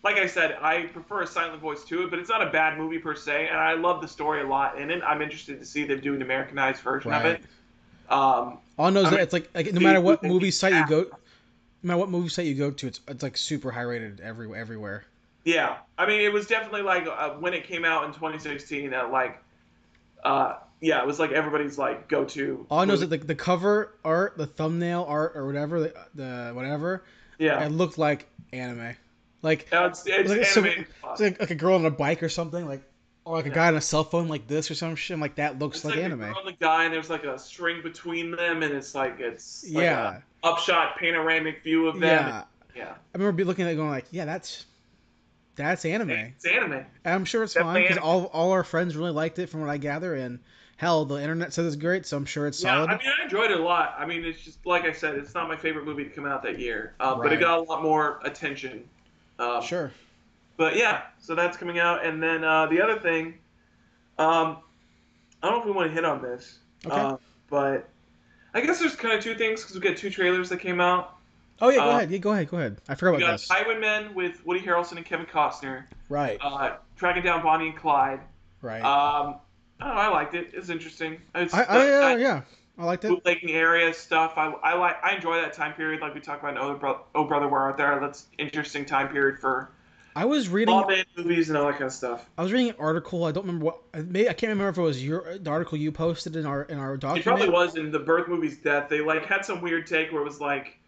Like I said, I prefer a silent voice to it, but it's not a bad movie per se, and I love the story a lot in it. I'm interested to see them do an Americanized version of right. it. Um, All I know is I'm that interested it's like to no see matter who what they movie site you go, cast. no matter what movie site you go to, it's like super high rated everywhere. Yeah, I mean, it was definitely like when it came out in 2016, yeah, it was like everybody's like go-to All I know is movie. that the cover art, the thumbnail art, or whatever the whatever, it Yeah, looked like anime. Like it's animated it's fun. like a girl on a bike or something, like or like a Yeah. guy on a cell phone like this or some shit. I'm like that looks It's like like a anime. girl and a guy, and there's like a string between them, and it's like a Yeah, upshot panoramic view of them. yeah. Yeah, I remember looking at it going like, yeah, that's anime. And it's anime. I'm sure it's fine Definitely because anime. all our friends really liked it from what I gather, and hell, the internet says it's great, so I'm sure it's Yeah, I solid. mean, I enjoyed it a lot. I mean, it's just like I said, it's not my favorite movie to come out that year, but it Right. got a lot more attention. Um, Sure. but yeah, so that's coming out, and then the other thing, um, I don't know if we want to hit on this, Okay. uh, but I guess there's kind of two things because we got two trailers that came out. Oh yeah, go Uh, ahead. Yeah, go ahead. Go ahead. I forgot we about got this. Highwaymen with Woody Harrelson and Kevin Costner, Right. tracking down Bonnie and Clyde. Right. I don't know, I liked it. It's interesting. It's I that yeah, I liked it. bootlegging area stuff. I enjoy that time period, like we talked about in Oh Brother, Where Art Thou? That's interesting time period for I was reading law man movies and all that kind of stuff. I was reading an article. I don't remember what. I can't remember if it was the article you posted in our It probably document. was in the Birth Movie's Death. They like had some weird take where it was like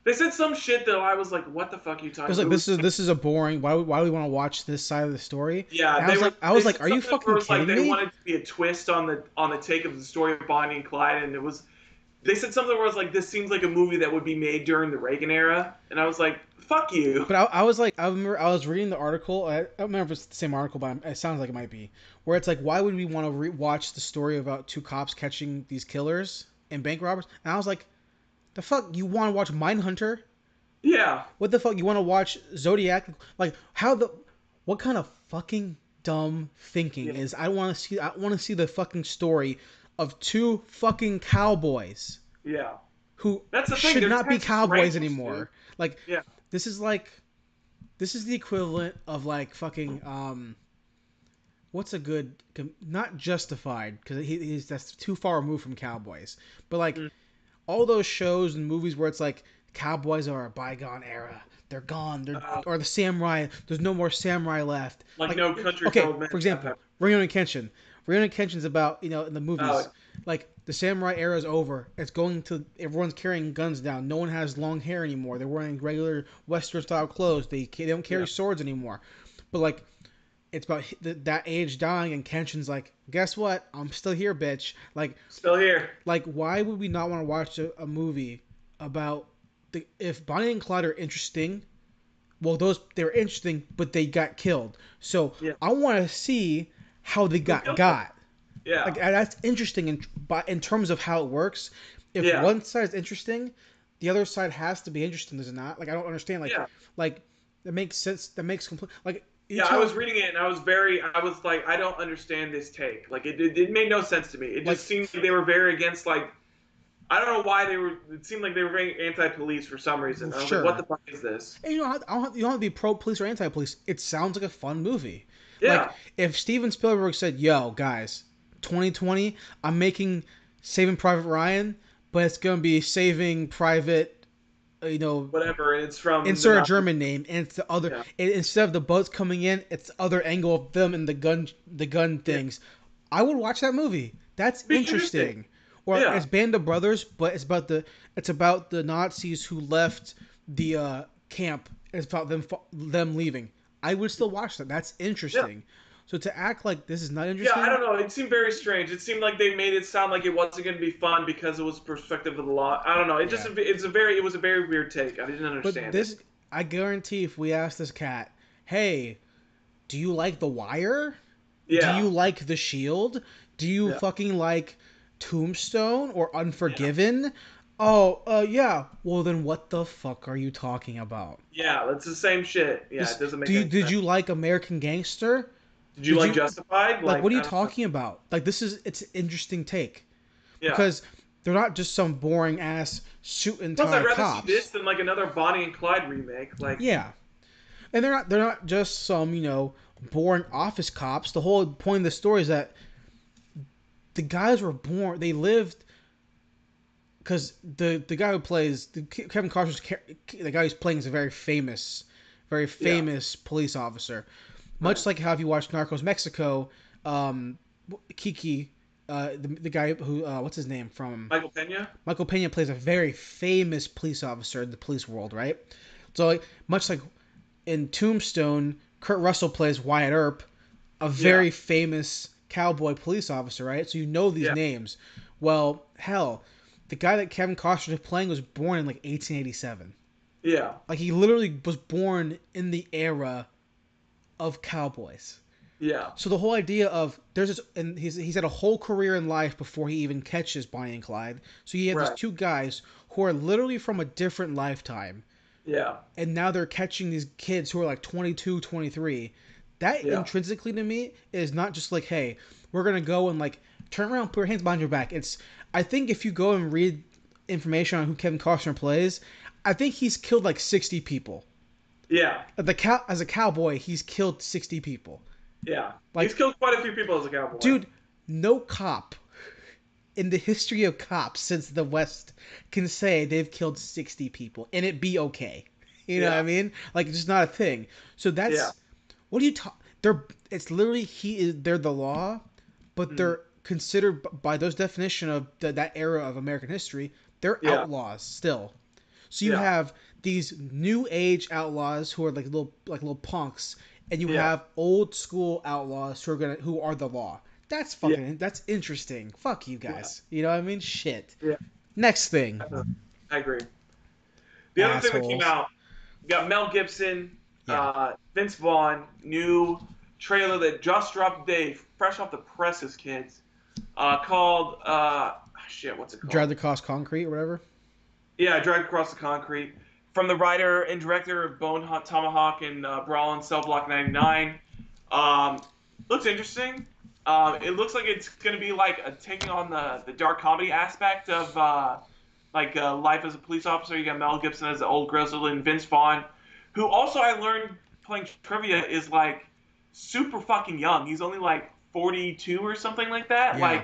they said some shit that I was like, "What the fuck are you talking Because about?" like It was this is a boring. Why do we want to watch this side of the story? yeah, And I they was like, said are you something where fucking it was like kidding they me? wanted to be a twist on the take of the story of Bonnie and Clyde, and it was they said something where it was like this seems like a movie that would be made during the Reagan era, and I was like, "Fuck you." But I was like, I remember I was reading the article. I don't remember if it's the same article, but it sounds like it might be. Where it's like, why would we want to watch the story about two cops catching these killers and bank robbers? And I was like, the fuck, you want to watch Mindhunter? Yeah. What the fuck? You want to watch Zodiac? Like how the what kind of fucking dumb thinking Yeah. is I want to see the fucking story of two fucking cowboys Yeah. who That's the thing. should They're not be Texas cowboys Rangers, dude. anymore. Like Yeah. this is like this is the equivalent of like fucking what's a good not Justified because he's that's too far removed from cowboys, but like Mm. all those shows and movies where it's like cowboys are a bygone era. They're gone. They're Uh, or the samurai. There's no more samurai left. like Like No Country for okay, Old Men. for That example, type. Rurouni Kenshin. Rurouni Kenshin's about in the Oh, movies like the samurai era is over. It's going to everyone's carrying guns now. No one has long hair anymore. They're wearing regular Western style clothes. They don't carry yeah. swords anymore. But like it's about that age dying, and Kenshin's like, guess what? I'm still here, bitch. Still here. Why would we not want to watch a movie about if Bonnie and Clyde are interesting? Well, they're interesting, but they got killed. So Yeah. I want to see how they Who got killed them? got. Yeah. Like that's interesting in terms of how it works. If Yeah. one side is interesting, the other side has to be interesting. Does it not? Like I don't understand. Yeah. Like that makes sense. That makes complete. Like you Yeah, I tell was reading it and I was like, I don't understand this take. Like, it made no sense to me. It like just seemed like they were very against, like, I don't know why they were, it seemed like they were very anti-police for some reason. I was like, what sure. the fuck is this? And you don't have to be pro police or anti police. It sounds like a fun movie. Like Yeah, if Steven Spielberg said, "Yo, guys, 2020, I'm making Saving Private Ryan, but it's gonna be Saving Private, you know, whatever. It's from the insert a Nazi. German name, and it's the other. Yeah, Instead of the boats coming in, it's the other angle of them and the gun yeah. things. I would watch that movie. That's Be interesting. interesting. Or Yeah, it's Band of Brothers, but it's about the Nazis who left the camp. It's about them leaving. I would still watch that. That's yeah. interesting. So to act like this is not Yeah, I interesting, don't know. It seemed very strange. It seemed like they made it sound like it wasn't going to be fun because it was perspective of the law. I don't know. yeah. It was a very weird take. I didn't But understand it. this, I guarantee, if we ask this cat, "Hey, do you like The Wire? Do Yeah, you like The Shield? Do you yeah, fucking like Tombstone or yeah, Unforgiven?" Oh, yeah. Well, then what the fuck are you talking about? yeah. That's the same shit. Yeah, it This doesn't do make you any did sense. you like American Gangster? Did you Did like you Justified? like what Like, are you I don't know. talking about? Like it's an interesting take Yeah. because they're not just some boring ass suit and Plus, tie I'd rather see this cops. than like another Bonnie and Clyde remake. Like, Yeah, and they're not just some boring office cops. The whole point of the story is that the guys were born. They lived because the guy who plays Kevin Costner's the guy who's playing is a very yeah, famous police officer. right. Much like how if you watch Narcos Mexico, um, Kiki, the guy who what's his name from Michael Pena. Michael Pena plays a very famous police officer in the police world, right? So like, much like in Tombstone, Kurt Russell plays Wyatt Earp, a Yeah, very famous cowboy police officer, right? So you know these yeah, names. Well, hell, the guy that Kevin Costner is playing was born in like 1887. yeah, Like he literally was born in the era of cowboys. yeah, So the whole idea of there's this, and he's had a whole career in life before he even catches Bonnie and Clyde. So you have these right. two guys who are literally from a different lifetime, Yeah, and now they're catching these kids who are like 22, 23. That yeah, intrinsically to me is not just like, hey, we're gonna go and like turn around, put your hands behind your back. It's I think if you go and read information on who Kevin Costner plays, I think he's killed like 60 people. yeah, As a cowboy, he's killed 60 people. yeah. He's Like, killed quite a few people as a cowboy. dude, no cop in the history of cops since the West can say they've killed 60 people and it be okay. You know what I Yeah, mean? Like it's just not a thing. So yeah, that's what do you talk? They're it's literally they're the law, but mm, they're considered by those definition of that era of American history. They're yeah, outlaws still. So you yeah, have these new age outlaws who are like little punks, and you yeah, have old school outlaws who are the law. yeah, That's interesting. Fuck you yeah, guys. You know what I mean? Shit. yeah. Next thing, I agree. The other thing that came assholes. out, you got Mel Gibson, Yeah. Vince Vaughn, new trailer that just dropped today, fresh off the presses, kids, called shit, what's it Drive called? the cost concrete or whatever. Yeah, Dragged Across the Concrete. from the writer and director of Bone Tomahawk and Brawl and Cell Block 99. Um, looks interesting. It looks like it's going to be like taking on the dark comedy aspect of Life as a Police Officer. You got Mel Gibson as the old grizzled and Vince Vaughn, who also I learned playing trivia is like super fucking young. He's only like 42 or something like that. Yeah.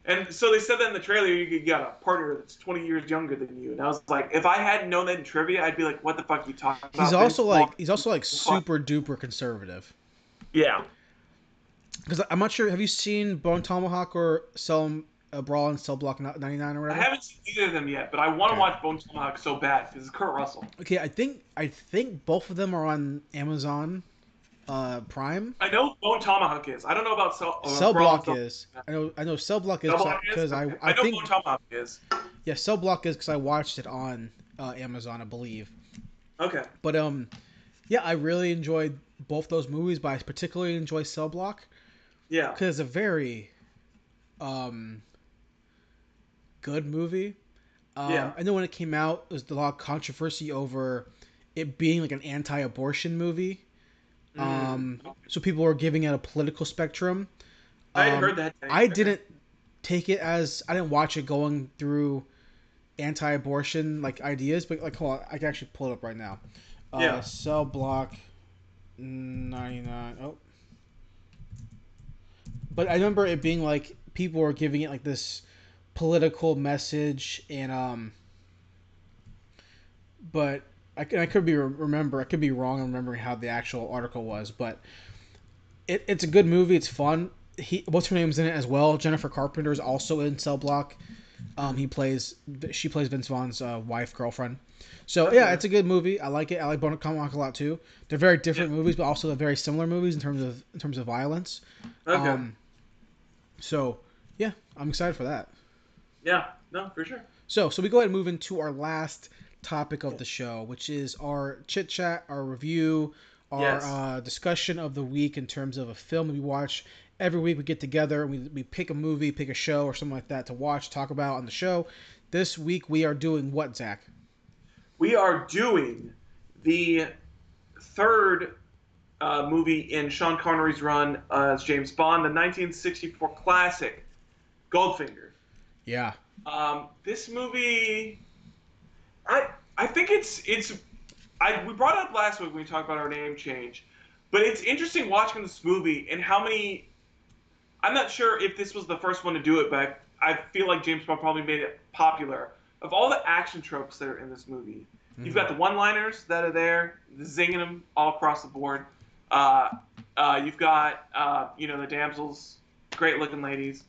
And so they said that in the trailer, you could get a partner that's 20 years younger than you. And I was like, if I hadn't known that in trivia, I'd be like, what the fuck are you talking He's about? also Vince Vaughn? like super duper conservative. Yeah. Because I'm not sure. Have you seen Bone Tomahawk or Cell Brawl and Cell Block 99 or I whatever? haven't seen either of them yet, but I want to Okay. watch Bone Tomahawk so bad because it's Kurt Russell. Okay, I think both of them are on Amazon Prime. I know Bone Tomahawk is. I don't know about Cell Brawl and Block Cell. is. I know Cell Block is Cell Block is? because Okay. I I know think Bone Tomahawk is. yeah, Cell Block is because I watched it on Amazon, I believe. Okay. But yeah, I really enjoyed both those movies, but I particularly enjoy Cell Block Yeah. because it's a very um good movie. Yeah. I know when it came out, there was a lot of controversy over it being like an anti-abortion movie. Mm. So people were giving it a political spectrum. I had heard that. I didn't take it as I didn't watch it going through anti-abortion like ideas, but like hold on, I can actually pull it up right now. Yeah. Cell Block 99. Oh, but I remember it being like people were giving it like this political message, and but I could be remember I could be wrong in remembering how the actual article was, but it's a good movie. It's fun. What's her name's in it as well. Jennifer Carpenter is also in Cell Block. She plays Vince Vaughn's wife, girlfriend. So Okay. yeah, it's a good movie. I like it. I like Bone Tomahawk a lot too. They're very different movies, but also they're very similar movies in terms of violence. Okay. So yeah, I'm excited for that. Yeah. No, for sure. So we go ahead and move into our last topic of the show, which is our chit chat, our review, our Yes. discussion of the week in terms of a film we watch. Every week we get together and we pick a movie, pick a show, or something like that to watch, talk about on the show. This week we are doing what, Zach? We are doing the third movie in Sean Connery's run as James Bond, the 1964 classic Goldfinger. Yeah. This movie, I think we brought it up last week when we talked about our name change, but it's interesting watching this movie and how many. I'm not sure if this was the first one to do it, but I feel like James Bond probably made it popular. Of all the action tropes that are in this movie, you've got the one-liners that are there, the zinging them all across the board. You've got the damsels, great-looking ladies.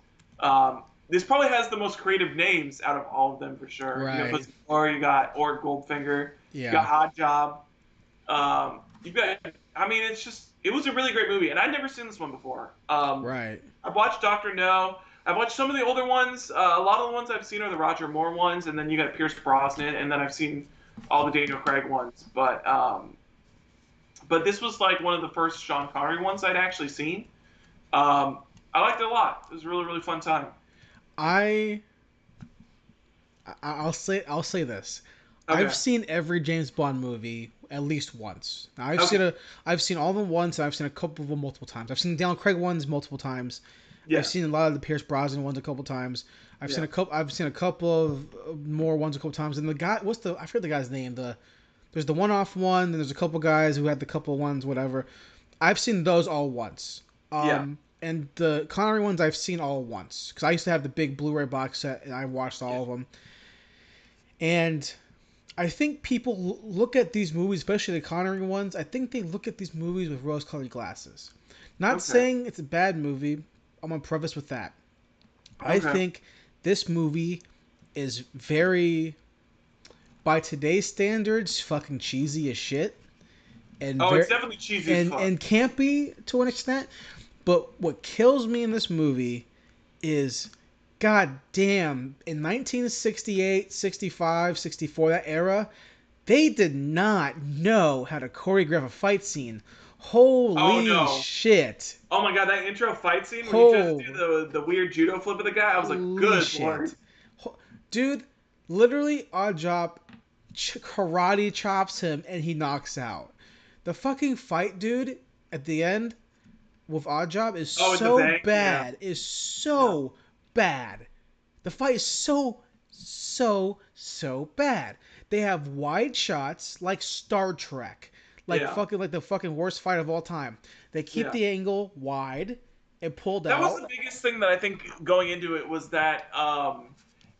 This probably has the most creative names out of all of them for sure. Right. You got Goldfinger. Yeah. You got Hot Job. You've got. I mean, it was a really great movie, and I'd never seen this one before. Right. I've watched Doctor No. I've watched some of the older ones. A lot of the ones I've seen are the Roger Moore ones, and then you got Pierce Brosnan, and then I've seen all the Daniel Craig ones. But this was like one of the first Sean Connery ones I'd actually seen. I liked it a lot. It was a really, really fun time. I'll say this. Okay. I've seen every James Bond movie at least once. Now, I've seen all of them once, and I've seen a couple of them multiple times. I've seen the Daniel Craig ones multiple times. Yeah. I've seen a lot of the Pierce Brosnan ones a couple times. I've seen a couple of more ones a couple times. And the guy, I forget the guy's name. There's the one-off one, then there's a couple guys who had the couple ones, whatever. I've seen those all once. And the Connery ones I've seen all once because I used to have the big Blu-ray box set, and I watched all of them. And I think people look at these movies, especially the Connery ones. I think they look at these movies with rose-colored glasses. Not saying it's a bad movie. I'm gonna preface with that. I think this movie is very, by today's standards, fucking cheesy as shit. And it's definitely cheesy as fuck. And campy to an extent. But what kills me in this movie is, god damn, in 1968, 65, 64, that era, they did not know how to choreograph a fight scene. Holy shit. Oh my god, that intro fight scene when you just do the weird judo flip of the guy, I was like, good lord. Dude, literally, Odd Job karate chops him, and he knocks out. The fucking fight, dude, at the end with Oddjob is Oh, in the so bank. Yeah. bad. Is Yeah. so bad. The fight is so bad. They have wide shots like Star Trek, Yeah. like the fucking worst fight of all time. They keep Yeah. the angle wide and pulled That was out. the biggest thing that I think going into it was that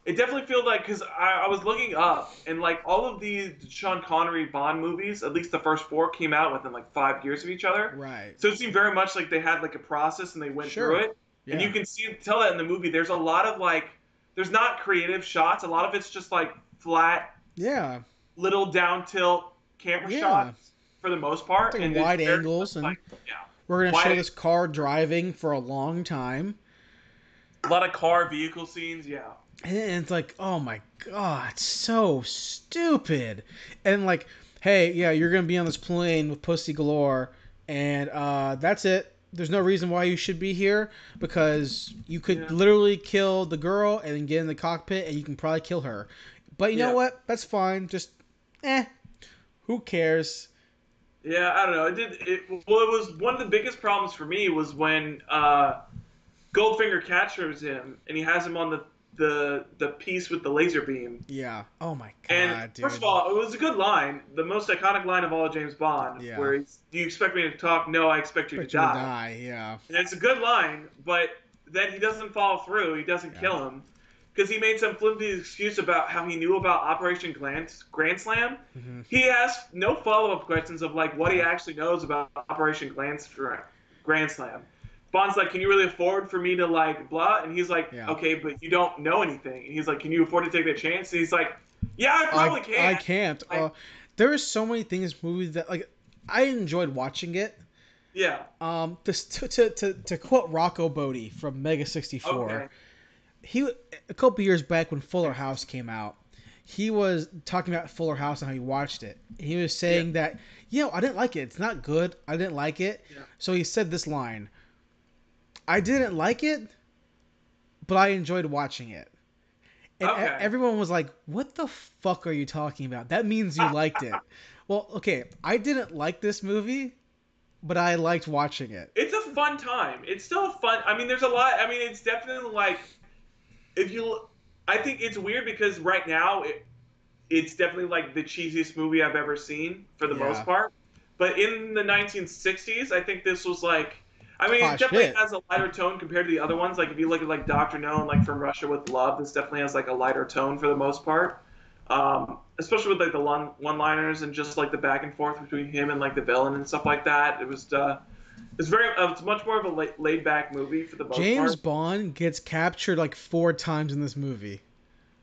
it definitely felt like because I was looking up and like all of the Sean Connery Bond movies, at least the first four, came out within like 5 years of each other. Right. So it seemed very much like they had like a process and they went through Sure. it. And you Yeah. can tell that in the movie. There's a lot of like, there's not creative shots. A lot of it's just like flat, Yeah. little down tilt camera Yeah. shots for the most part, Like and it's wide very much angles, and like yeah, we're gonna show wide, this car driving for a long time. a lot of car vehicle scenes. Yeah. And it's like, oh my god, it's so stupid. And like, hey, yeah, you're gonna be on this plane with pussy galore, and that's it. There's no reason why you should be here because you could Yeah. literally kill the girl and then get in the cockpit, and you can probably kill her. But you know Yeah. what? That's fine. Just, who cares? Yeah, I don't know. Well, it was one of the biggest problems for me was when Goldfinger captures him and he has him on the piece with the laser beam. Yeah. Oh my And god, dude. first of all, it was a good line, the most iconic line of all of James Bond, Yeah. where he's, "Do you expect me to talk? No, I expect you to Expect you to die." die. Yeah. And it's a good line, but then he doesn't follow through. He doesn't kill him because he made some flimsy excuse about how he knew about Operation Grand Slam. Hmm. He asked no follow-up questions of like what he actually knows about Operation Grand Slam. Bond's like, "Can you really afford for me to like blah?" And he's like, Yeah. "Okay, but you don't know anything." And he's like, "Can you afford to take that chance?" And he's like, "Yeah, I probably can." I can't. Like, There are so many things in this movie that like I enjoyed watching it. yeah. To quote Rocco Bodie from Mega 64, Okay. he a couple years back when Fuller House came out, he was talking about Fuller House and how he watched it. He was saying that, I didn't like it. It's not good. I didn't like it. Yeah. So he said this line: "I didn't like it, but I enjoyed watching it." And Okay. everyone was like, "What the fuck are you talking about? That means you liked it." Well, okay, I didn't like this movie, but I liked watching it. It's a fun time. It's still a fun. I mean, there's a lot. I mean, it's definitely like if you. I think it's weird because right now it's definitely like the cheesiest movie I've ever seen for the most Yeah. part. But in the 1960s, I think this was like. I mean, Ah, it definitely shit. has a lighter tone compared to the other ones. Like if you look at like Doctor No and like From Russia with Love, this definitely has like a lighter tone for the most part. Especially with like the one-liners and just like the back and forth between him and like the villain and stuff like that. It's much more of a laid back movie for the most James part. Bond gets captured like 4 times in this movie.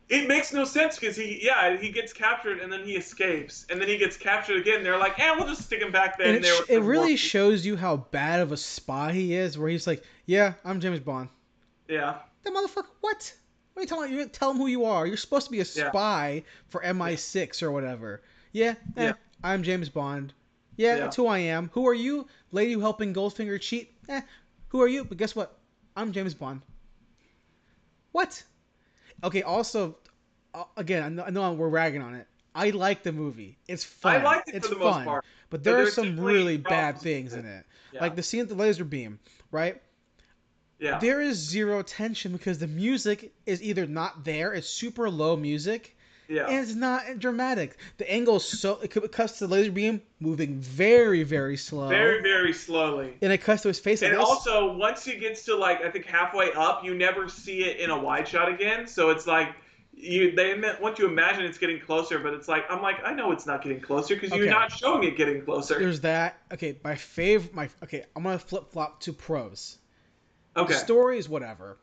It makes no sense because he gets captured and then he escapes and then he gets captured again. They're like, we'll just stick him back there. And And there it really shows you how bad of a spy he is, where he's like, "Yeah, I'm James Bond." Yeah. That motherfucker, what? What are you talking about? You didn't tell him who you are. You're supposed to be a Yeah. spy for MI6 or whatever. Yeah, Yeah. I'm James Bond. Yeah, Yeah. that's who I am. Who are you? Lady who helping Goldfinger cheat? Who are you? But guess what? I'm James Bond. What? Okay, also, again, I know we're ragging on it. I like the movie. It's I fun. liked it It's for the most fun. part. But But there are there's some definitely really bad problems things with in it. it. Yeah. Like the scene at the laser beam, right? Yeah. There is zero tension because the music is either not there, it's super low music, Yeah. and it's not dramatic. The angle is it cuts to the laser beam moving very, very slow. Very, very slowly. And it cuts to his face like And this. also, once he gets to like I think halfway up, you never see it in a wide shot again. So it's like they want you to imagine it's getting closer, but it's like I know it's not getting closer because you're Okay. not showing it getting closer. There's that. Okay, okay, I'm gonna flip flop to pros. Okay. The story is whatever.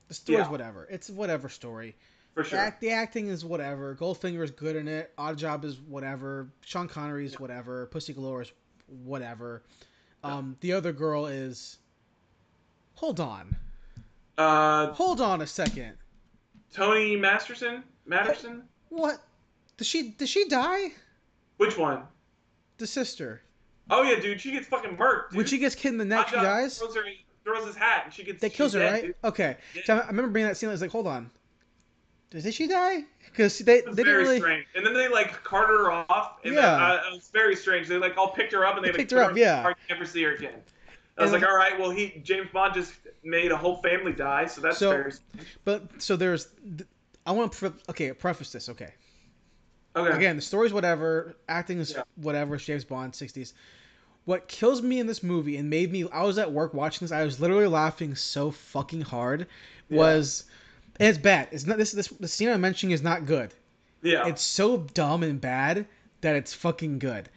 The story is Yeah. whatever. It's whatever story. For sure. The acting is whatever. Goldfinger is good in it. Oddjob is whatever. Sean Connery is whatever. Pussy Galore is whatever. The other girl is. Hold on. Hold on a second. Tony Matterson? What? Does she die? Which one? The sister. Oh yeah, dude, she gets fucking murked. Dude. When she gets kicked in the neck, she Oddjob dies. throws his hat and she gets. That kills her, dead, right? dude. Okay. Yeah. So I remember being that scene. I was like, hold on. Did she die? Because they It was didn't very really. strange. And then they like carted her off, and then Yeah, it was very strange. They like all picked her up and they they like picked her put her up. in the Yeah, car. You never see her again. I was like, and all right, well, James Bond just made a whole family die, so that's so, very strange. but so there's. I want to preface this. Okay, Okay. again, the story's whatever, acting is Yeah. whatever. It's James Bond '60s. What kills me in this movie and made me, I was at work watching this, I was literally laughing so fucking hard. Yeah. Was, and it's bad. It's not this the scene I'm mentioning is not good. Yeah. It's so dumb and bad that it's fucking good.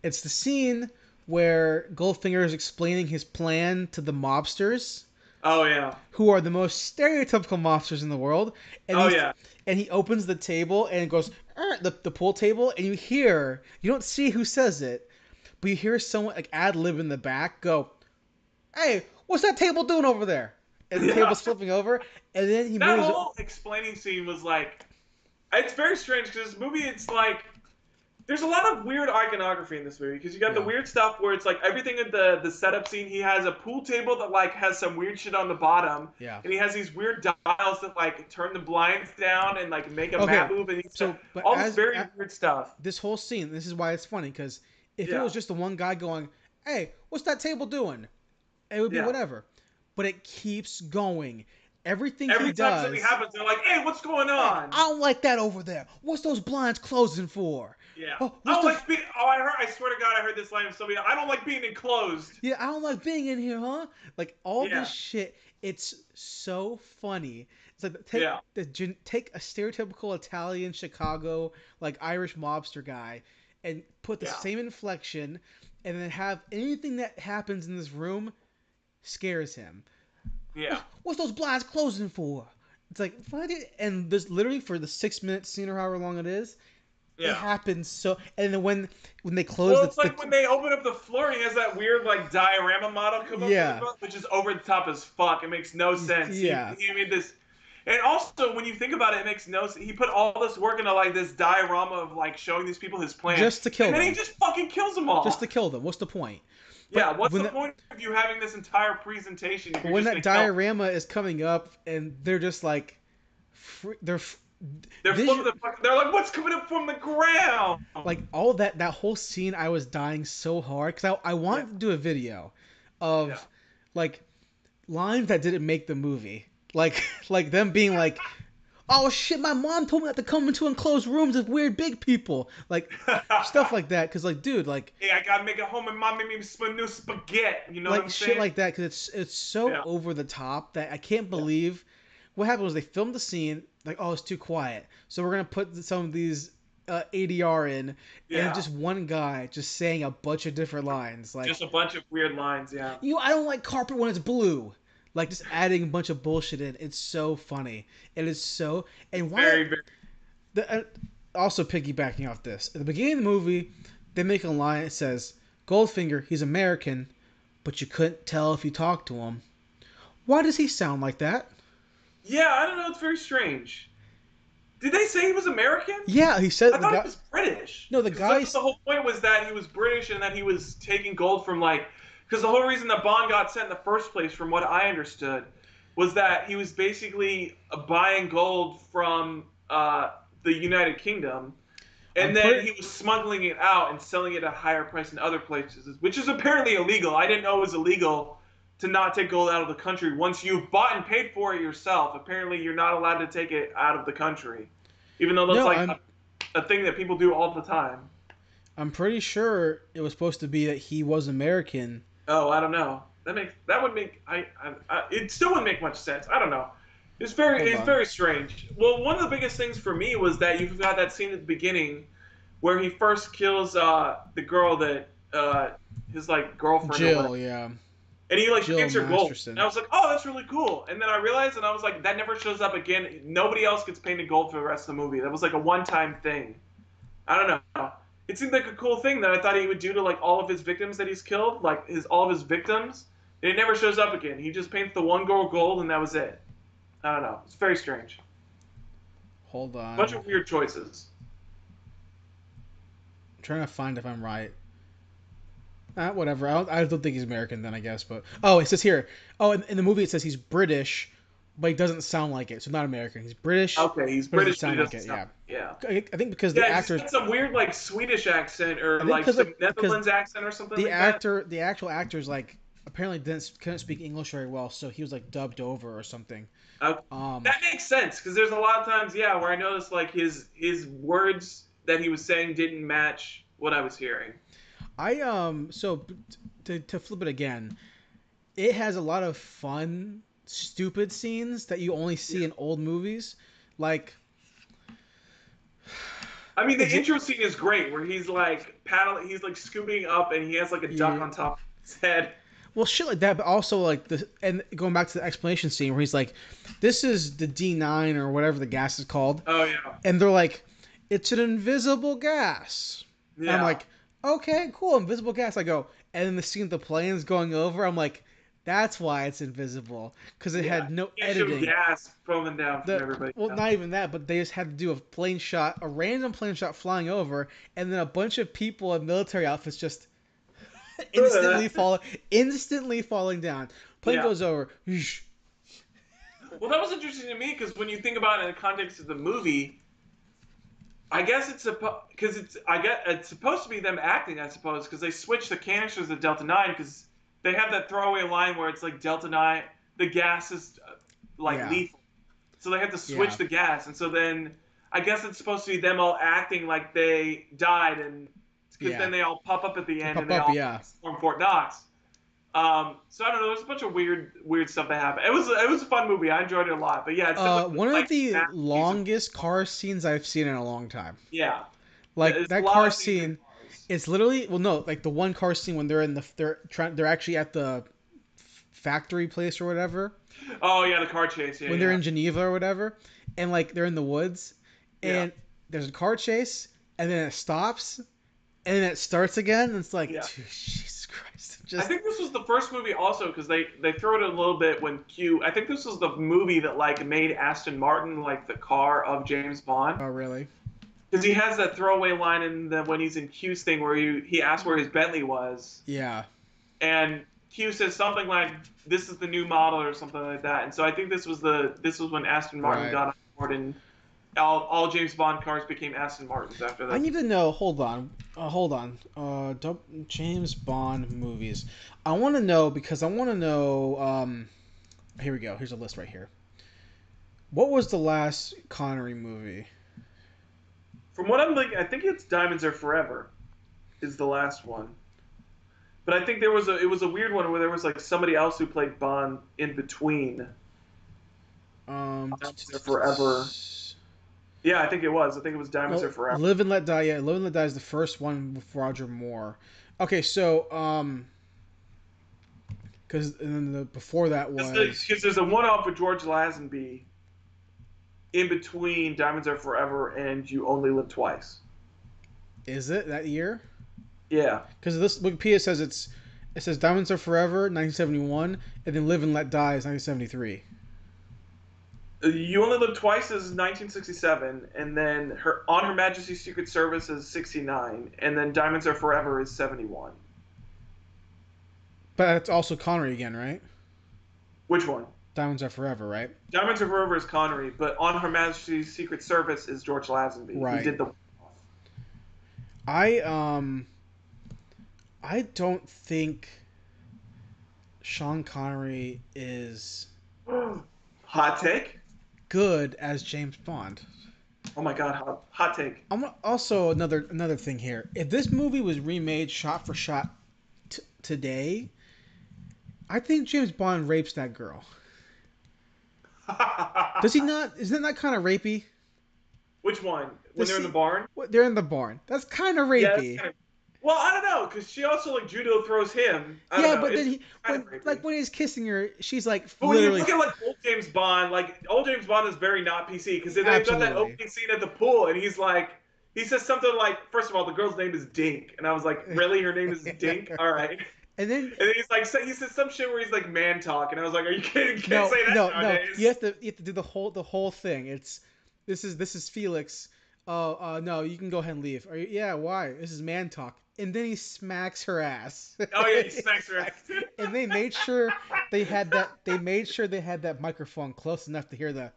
It's the scene where Goldfinger is explaining his plan to the mobsters, Oh yeah. who are the most stereotypical mobsters in the world, and Oh yeah. he opens the table and goes the pool table, and you don't see who says it, but you hear someone like ad lib in the back go, "Hey, what's that table doing over there?" And the Yeah. table's flipping over, and then he That moves. whole explaining scene was like, it's very strange because this movie, it's like there's a lot of weird iconography in this movie because you got the Yeah, weird stuff where it's like everything in the setup scene. He has a pool table that like has some weird shit on the bottom, yeah. and he has these weird dials that like turn the blinds down and like make a map Okay, move, and he's got so but all this very weird stuff. this whole scene, this is why it's funny because if it Yeah, was just the one guy going, "Hey, what's that table doing?" it would be yeah. whatever. But it keeps going. Everything he Every time something does. happens, they're like, "Hey, what's going Hey, on?" I don't like that over there. What's those blinds closing for? Yeah. Oh, I what's don't the? like being. Oh, I heard. I swear to God, I heard this line from somebody. I don't like being enclosed. Yeah, I don't like being in here, huh? Like all this Yeah. shit. It's so funny. It's like Yeah. take a stereotypical Italian Chicago like Irish mobster guy and put the Yeah. same inflection, and then have anything that happens in this room scares him. Yeah. What's those blinds closing for? It's like fuck it. And this literally for the 6 minute scene or however long it is, it Yeah. happens so. And then when they close Well, it's like when they open up the floor, he has that weird like diorama model come up from the yeah, front, which is over the top as fuck. It makes no sense. yeah, He made this, and also when you think about it, it makes no sense. He put all this work into like this diorama of like showing these people his plan, just to kill and then he them. just fucking kills them Just all. to kill them. What's the point? Yeah, But what's the point of you having this entire presentation if you're when just that gonna kill? diorama is coming up and they're just like, they're They're visual, flipping the fuck. They're like, what's coming up from the ground? like all that whole scene. I was dying so hard because I Yeah, wanted to do a video yeah. of like lines that didn't make the movie, like like them being like, "Oh shit, my mom told me not to come into enclosed rooms with weird big people," like stuff like that. Because like, dude, Hey, I gotta make it home, and mom made me some new spaghetti. You know what I'm like shit saying? like that. Because it's so Yeah, over the top that I can't yeah, believe. What happened was they filmed the scene like, oh, it's too quiet, so we're gonna put some of these ADR in, and yeah. just one guy just saying a bunch of different lines like, Just a bunch of weird lines. Yeah. I don't like carpet when it's blue. Like just adding a bunch of bullshit in. It's so funny. It is so. It's And why very, very. also piggybacking off this. At the beginning of the movie, they make a line that says, Goldfinger, he's American, but you couldn't tell if you talked to him. Why does he sound like that? Yeah, I don't know. It's very strange. Did they say he was American? Yeah, he I said the thought he guy. was British. No, the Because guy's. the whole point was that he was British and that he was taking gold from like. Because the whole reason that Bond got sent in the first place, from what I understood, was that he was basically buying gold from the United Kingdom, I'm and then pretty. he was smuggling it out and selling it at a higher price in other places, which is apparently illegal. I didn't know it was illegal to not take gold out of the country once you've bought and paid for it yourself. Apparently, you're not allowed to take it out of the country, even though that's No, like a thing that people do all the time. I'm pretty sure it was supposed to be that he was American. Oh, I don't know. That would make it still wouldn't make much sense. I don't know. Hold It's on. very strange. Well, one of the biggest things for me was that you've got that scene at the beginning where he first kills the girl that his like girlfriend or whatever, Jill, yeah. and he like Jill gives her gold. And Masterson. I was like, oh, that's really cool. And then I realized, and I was like, that never shows up again. Nobody else gets painted gold for the rest of the movie. That was like a one-time thing. I don't know. It seemed like a cool thing that I thought he would do to like all of his victims that he's killed, like all of his victims. And it never shows up again. He just paints the one girl gold, and that was it. I don't know. It's very strange. Hold Bunch on. of weird choices. I'm trying to find if I'm right. Whatever. I don't think he's American then, I guess. But oh, it says here. Oh, in the movie it says he's British, but he doesn't sound like it. So not American. He's British, Okay, he's but doesn't British, but he sound like doesn't it. sound. Yeah. Yeah. I think because the Yeah, he's actors. got some weird like Swedish accent or I think like because some because Netherlands accent or something the like that. actor, the actual actors, like apparently couldn't speak English very well, so he was like dubbed over or something. Uh, Um, that makes sense because there's a lot of times, yeah, where I noticed like his words that he was saying didn't match what I was hearing. so to flip it again, it has a lot of fun, stupid scenes that you only Yeah. see in old movies, like I mean, the exa- intro scene is great where he's like paddling, he's like scooping up, and he has like a duck yeah, on top of his head. well, shit like that, but also like the and going back to the explanation scene where he's like, "This is the D9 or whatever the gas is called," Oh yeah, and they're like, "It's an invisible gas," and I'm yeah, like, "Okay, cool, invisible gas." I go, and then the scene of the planes going over, I'm like, "That's why it's invisible because it yeah. had no You can't show editing." gas falling down from The everybody. well, Else. not even that, but they just had to do a plane shot, a random plane shot flying over, and then a bunch of people in military outfits just instantly instantly falling down. Plane Yeah. goes over. Well, that was interesting to me because when you think about it in the context of the movie, I guess it's because it's supposed to be them acting, I suppose, because they switched the canisters to Delta 9 because they have that throwaway line where it's like Delta 9, the gas is like Yeah, lethal, so they have to switch yeah, the gas, and so then I guess it's supposed to be them all acting like they died, and because yeah. then they all pop up at the They end and pop they up. all Yeah. storm Fort Knox. So I don't know. There's a bunch of weird stuff that happened. It was a fun movie. I enjoyed it a lot. But yeah, it's definitely One of like the masterpiece of longest car scenes I've seen in a long time. yeah. Like There's a that lot car of scenes in scene, cars. it's literally well, no, like the one car scene when they're actually at the factory place or whatever, Oh yeah, the car chase. Yeah, when they're yeah, in Geneva or whatever, and like they're in the woods, yeah, and there's a car chase, and then it stops, and then it starts again, and it's like, yeah. dude, Jesus Christ, I just think this was the first movie also because they throw it a little bit when Q. I think this was the movie that like made Aston Martin like the car of James Bond oh really? because he has that throwaway line in the when he's in Q's thing where he asked where his Bentley was Yeah, and Q says something like this is the new model or something like that. And so I think this was when Aston Martin right. got on board and all James Bond cars became Aston Martins after I this. need to know. Hold on. Hold on. James Bond movies. I want to know because I want to know. Here we go. Here's a list right here. What was the last Connery movie? From what I'm thinking, I think it's Diamonds Are Forever is the last one. But I think it was a weird one where there was like somebody else who played Bond in between Um, Diamonds Are Forever. Yeah, I think it was. I think it was Diamonds Are well, Forever. Live and Let Die. Yeah, Live and Let Die is the first one with Roger Moore. Okay, so because then before that was Because there's a one-off with George Lazenby in between Diamonds Are Forever and You Only Live Twice. is it that year? Yeah. Because this Wikipedia says it says Diamonds Are Forever 1971 and then Live and Let Die is 1973. You Only Live Twice is 1967, and then On Her Majesty's Secret Service is 69, and then Diamonds Are Forever is 71. But it's also Connery again, right? Which one? Diamonds Are Forever, right? Diamonds Are Forever is Connery, but On Her Majesty's Secret Service is George Lazenby. He Right. did the. I I don't think Sean Connery is Hot take? good as James Bond. Oh my god, hot take. I'm also another thing here. If this movie was remade shot for shot today, I think James Bond rapes that girl. Does he not? Isn't that kind of rapey? Which one? When Does they're in the he? barn? They're in the barn. That's kind of Yeah, that's rapey. kind of. Well, I don't know, because she also like judo throws him. I don't Yeah, know. but then It's he kind of rapey. when he's kissing her, she's like But when you literally look at like old James Bond is very not PC because they've got that absolutely. opening scene at the pool and he says something like, first of all, the girl's name is Dink, and I was like, really, her name is Dink? All right. And then And then he's like, he says some shit where he's like man talk, and I was like, are you kidding? You can't no, say that no, no. nowadays. You have to do the whole thing. It's this is Felix. oh, no, you can go ahead and leave. Yeah, why? This is man talk. And then he smacks her ass. Oh yeah, he smacks her ass. And they made sure they had that. They made sure they had that microphone close enough to hear the.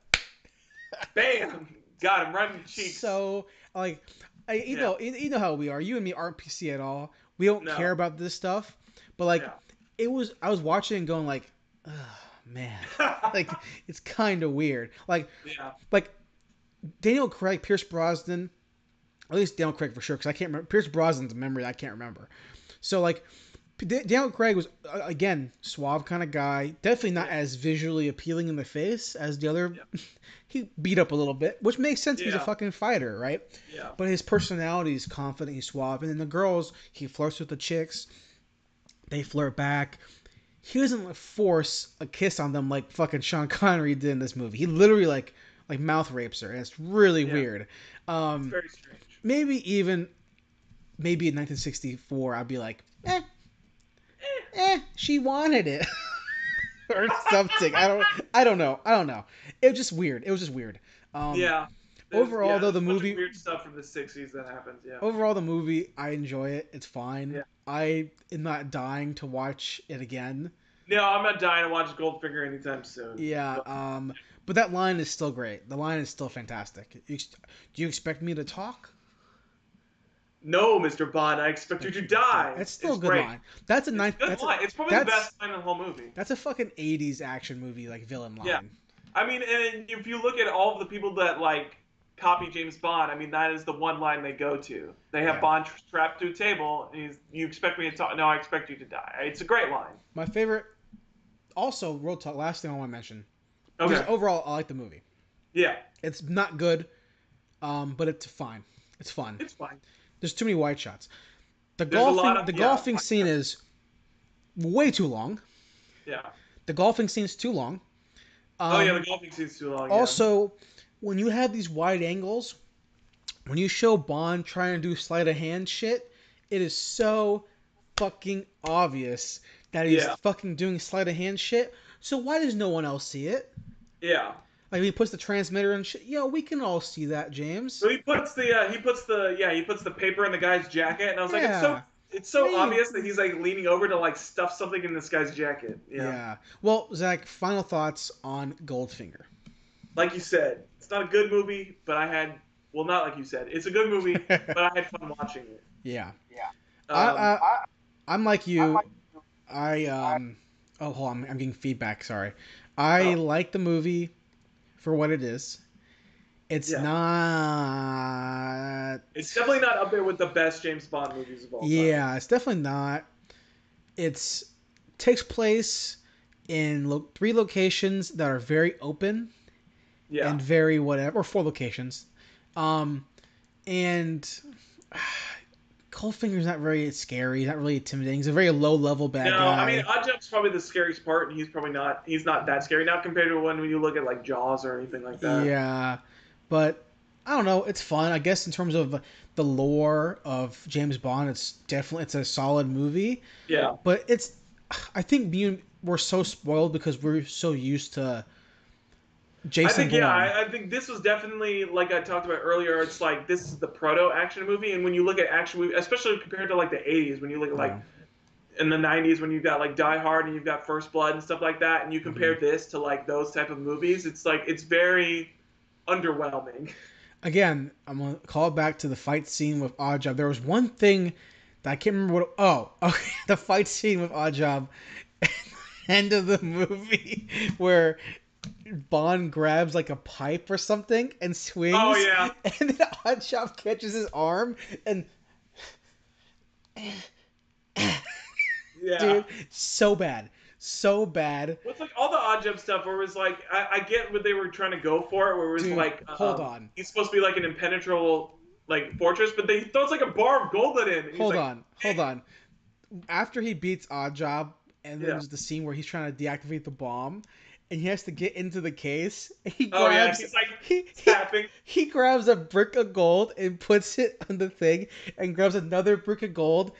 Bam! Got him right in the cheeks. So like, Yeah. you know how we are. You and me aren't PC at all. We don't care No. about this stuff. But like, Yeah. it was. I was watching and going like, oh, man, like it's kind of weird. Yeah. Like Daniel Craig, Pierce Brosnan, at least Daniel Craig for sure, because I can't remember. Pierce Brosnan's a memory I can't remember. So like, Daniel Craig was again suave kind of guy, definitely not Yeah. as visually appealing in the face as the other. Yeah. He beat up a little bit, which makes sense. He's a Yeah. fucking fighter, right? Yeah. But his personality is confident, he's suave, and then the girls, he flirts with the chicks, they flirt back. He doesn't force a kiss on them like fucking Sean Connery did in this movie. He literally like mouth rapes her, and it's really Yeah. weird. It's very strange. Maybe in 1964, I'd be like, she wanted it. Or something. I don't know. It was just weird. Um, Yeah. overall, though, There's the a bunch of movie, weird stuff from the '60s that happens. Yeah. overall the movie, I enjoy it. It's fine. Yeah. I am not dying to watch it again. No, I'm not dying to watch Goldfinger anytime soon. Yeah. But But that line is still great. The line is still fantastic. Do you expect me to talk? no, Mr. Bond, I expect you to die. That's still a It's good great. line. That's a It's nice. a good That's line. a, It's probably the that's best line in the whole movie. that's a fucking 80s action movie like villain line. Yeah. I mean, and if you look at all of the people that like copy James Bond, I mean, that is the one line they go to. They have Yeah. Bond trapped to a table, and you expect me to talk? No, I expect you to die. It's a great line. My favorite. Also, real talk. Last thing I want to mention. Okay. Just overall, I like the movie. Yeah. It's not good, but it's fine. It's fun. It's fine. There's too many wide shots. The There's a lot of- the yeah, golfing wide scene is way too long. Yeah. The golfing scene's too long. Oh yeah, the golfing scene's too long. Yeah. Also, when you have these wide angles, when you show Bond trying to do sleight of hand shit, it is so fucking obvious that he's Yeah. fucking doing sleight of hand shit. So why does no one else see it? Yeah. Like he puts the transmitter and shit. Yo, we can all see that, James. So he puts the paper in the guy's jacket, and I was like, Yeah. it's so Hey. obvious that he's like leaning over to like stuff something in this guy's jacket. Yeah. Well, Zach, final thoughts on Goldfinger. Like you said, it's not a good movie, but not like you said. It's a good movie, but I had fun watching it. Yeah. Um, I'm like you. Oh, hold on. I'm getting feedback. Sorry. I like the movie for what it is. It's Yeah. not. It's definitely not up there with the best James Bond movies of all time. Yeah, it's definitely not. It's takes place in 3 locations that are very open Yeah. and very whatever, or 4 locations. And Goldfinger's not very scary, not really intimidating. He's a very low level bad No, guy. I mean Oddjob's probably the scariest part, and he's not that scary, not compared to when you look at like Jaws or anything like that. Yeah, but I don't know. It's fun, I guess. In terms of the lore of James Bond, it's a solid movie. Yeah. But I think we're so spoiled because we're so used to Jason Bourne. I think this was definitely, like I talked about earlier, it's like this is the proto action movie, and when you look at action movie, especially compared to like the 80s, when you look at like in the 90s when you've got like Die Hard and you've got First Blood and stuff like that, and you compare this to like those type of movies, it's like it's very underwhelming. Again, I'm gonna call it back to the fight scene with Oddjob. There was one thing that I can't remember what. Okay, the fight scene with Oddjob at the end of the movie where Bond grabs like a pipe or something and swings. Oh yeah. And then Oddjob catches his arm and. Yeah. Dude, so bad. So bad. With like all the Oddjob stuff where it was like I get what they were trying to go for, where it was Dude, like hold on. he's supposed to be like an impenetrable like fortress, but he throws like a bar of gold at him. And Hold like, on. After he beats Oddjob, and Yeah. there's the scene where he's trying to deactivate the bomb, and he has to get into the case. And he Oh yeah, grabs, he's like he tapping. he grabs a brick of gold and puts it on the thing, and grabs another brick of gold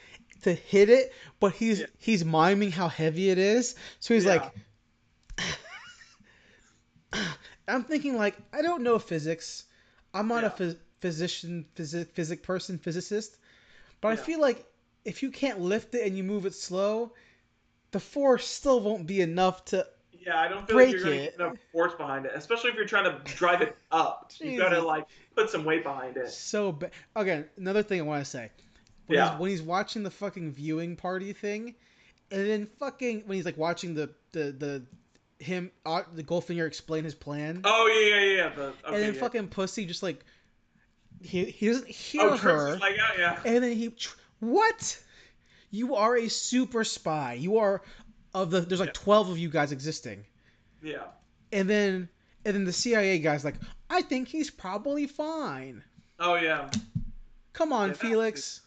to hit it, but he's miming how heavy it is. So he's Yeah. like, I'm thinking like, I don't know physics. I'm not a physicist. But I Yeah. feel like if you can't lift it and you move it slow, the force still won't be enough to Yeah, I don't feel like you're break going to get it. enough force behind it, especially if you're trying to drive it up. You've got to Jesus, like put some weight behind it. so bad. Again, another thing I want to say Yeah. when he's watching the fucking viewing party thing, and then fucking when he's like watching the Goldfinger explain his plan, Oh yeah. and then Okay, yeah. fucking pussy just like he doesn't Oh, hear trips his her, leg out. Yeah. and then what? You are a super spy. You are there's Yeah. like 12 of you guys existing, Yeah. and then the CIA guy's like, I think he's probably fine. Oh yeah. Come on, Yeah. Felix.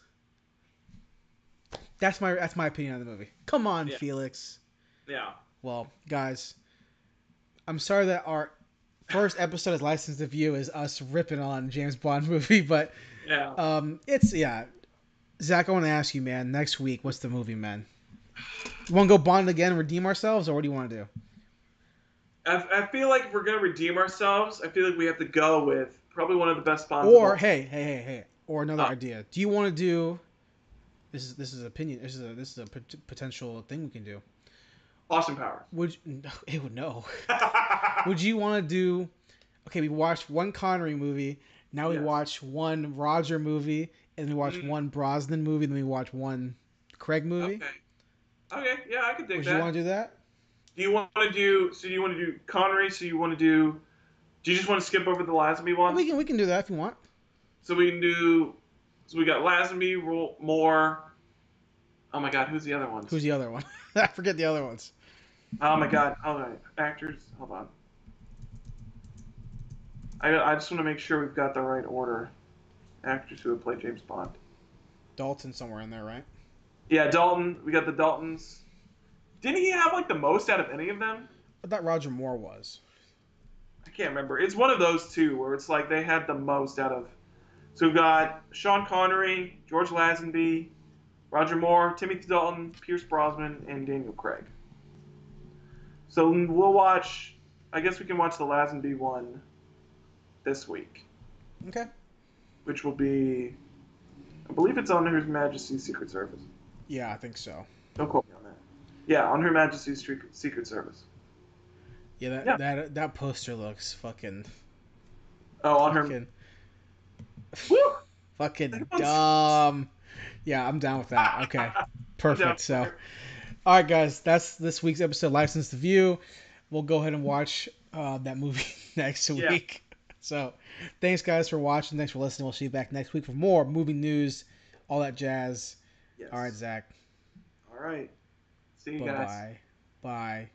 That's my opinion on the movie. Come on, Yeah. Felix. Yeah. Well, guys, I'm sorry that our first episode is licensed to view is us ripping on James Bond movie, but Yeah. it's Zach, I want to ask you, man. Next week, what's the movie, man? You want to go Bond again and redeem ourselves, or what do you want to do? I feel like if we're gonna redeem ourselves, I feel like we have to go with probably one of the best Bonds of Or all time. hey, or another idea. Do you want to do this is opinion. This is a potential thing we can do. Austin Powers. Would it would no. Would you want to do? Okay, we watched one Connery movie. Now we Yes. watch one Roger movie, and we watch Mm, one Brosnan movie, and then we watch one Craig movie. okay. Okay. Yeah, I could dig Would you that. want to do that? Do you want to do? So do you want to do Connery? So you want to do? Do you just want to skip over the Lazenby one? We can do that if you want. So we can do. So we got Lazenby, Moore. Oh my God, who's the other ones? Who's the other one? I forget the other ones. Oh my God. All right, actors. Hold on. I just want to make sure we've got the right order. Actors who have played James Bond. Dalton somewhere in there, right? Yeah, Dalton. We got the Daltons. Didn't he have like the most out of any of them? I thought Roger Moore was. I can't remember. It's one of those two where it's like they had the most out of. So we've got Sean Connery, George Lazenby, Roger Moore, Timothy Dalton, Pierce Brosnan, and Daniel Craig. So we'll watch. I guess we can watch the Lazenby one this week, Okay. which will be. I believe it's on Her Majesty's Secret Service. Yeah, I think so. Don't quote me on that. Yeah, on Her Majesty's Secret Service. Yeah, Yeah. that poster looks fucking Oh, on her. fucking Woo! fucking dumb. Yeah, I'm down with that. Okay. I'm down Perfect. for So, it. all right, guys, that's this week's episode, License to View. We'll go ahead and watch that movie next Yeah. week. So, thanks, guys, for watching. Thanks for listening. We'll see you back next week for more movie news, all that jazz. Yes. All right, Zach. All right. See you guys. Bye-bye. Bye.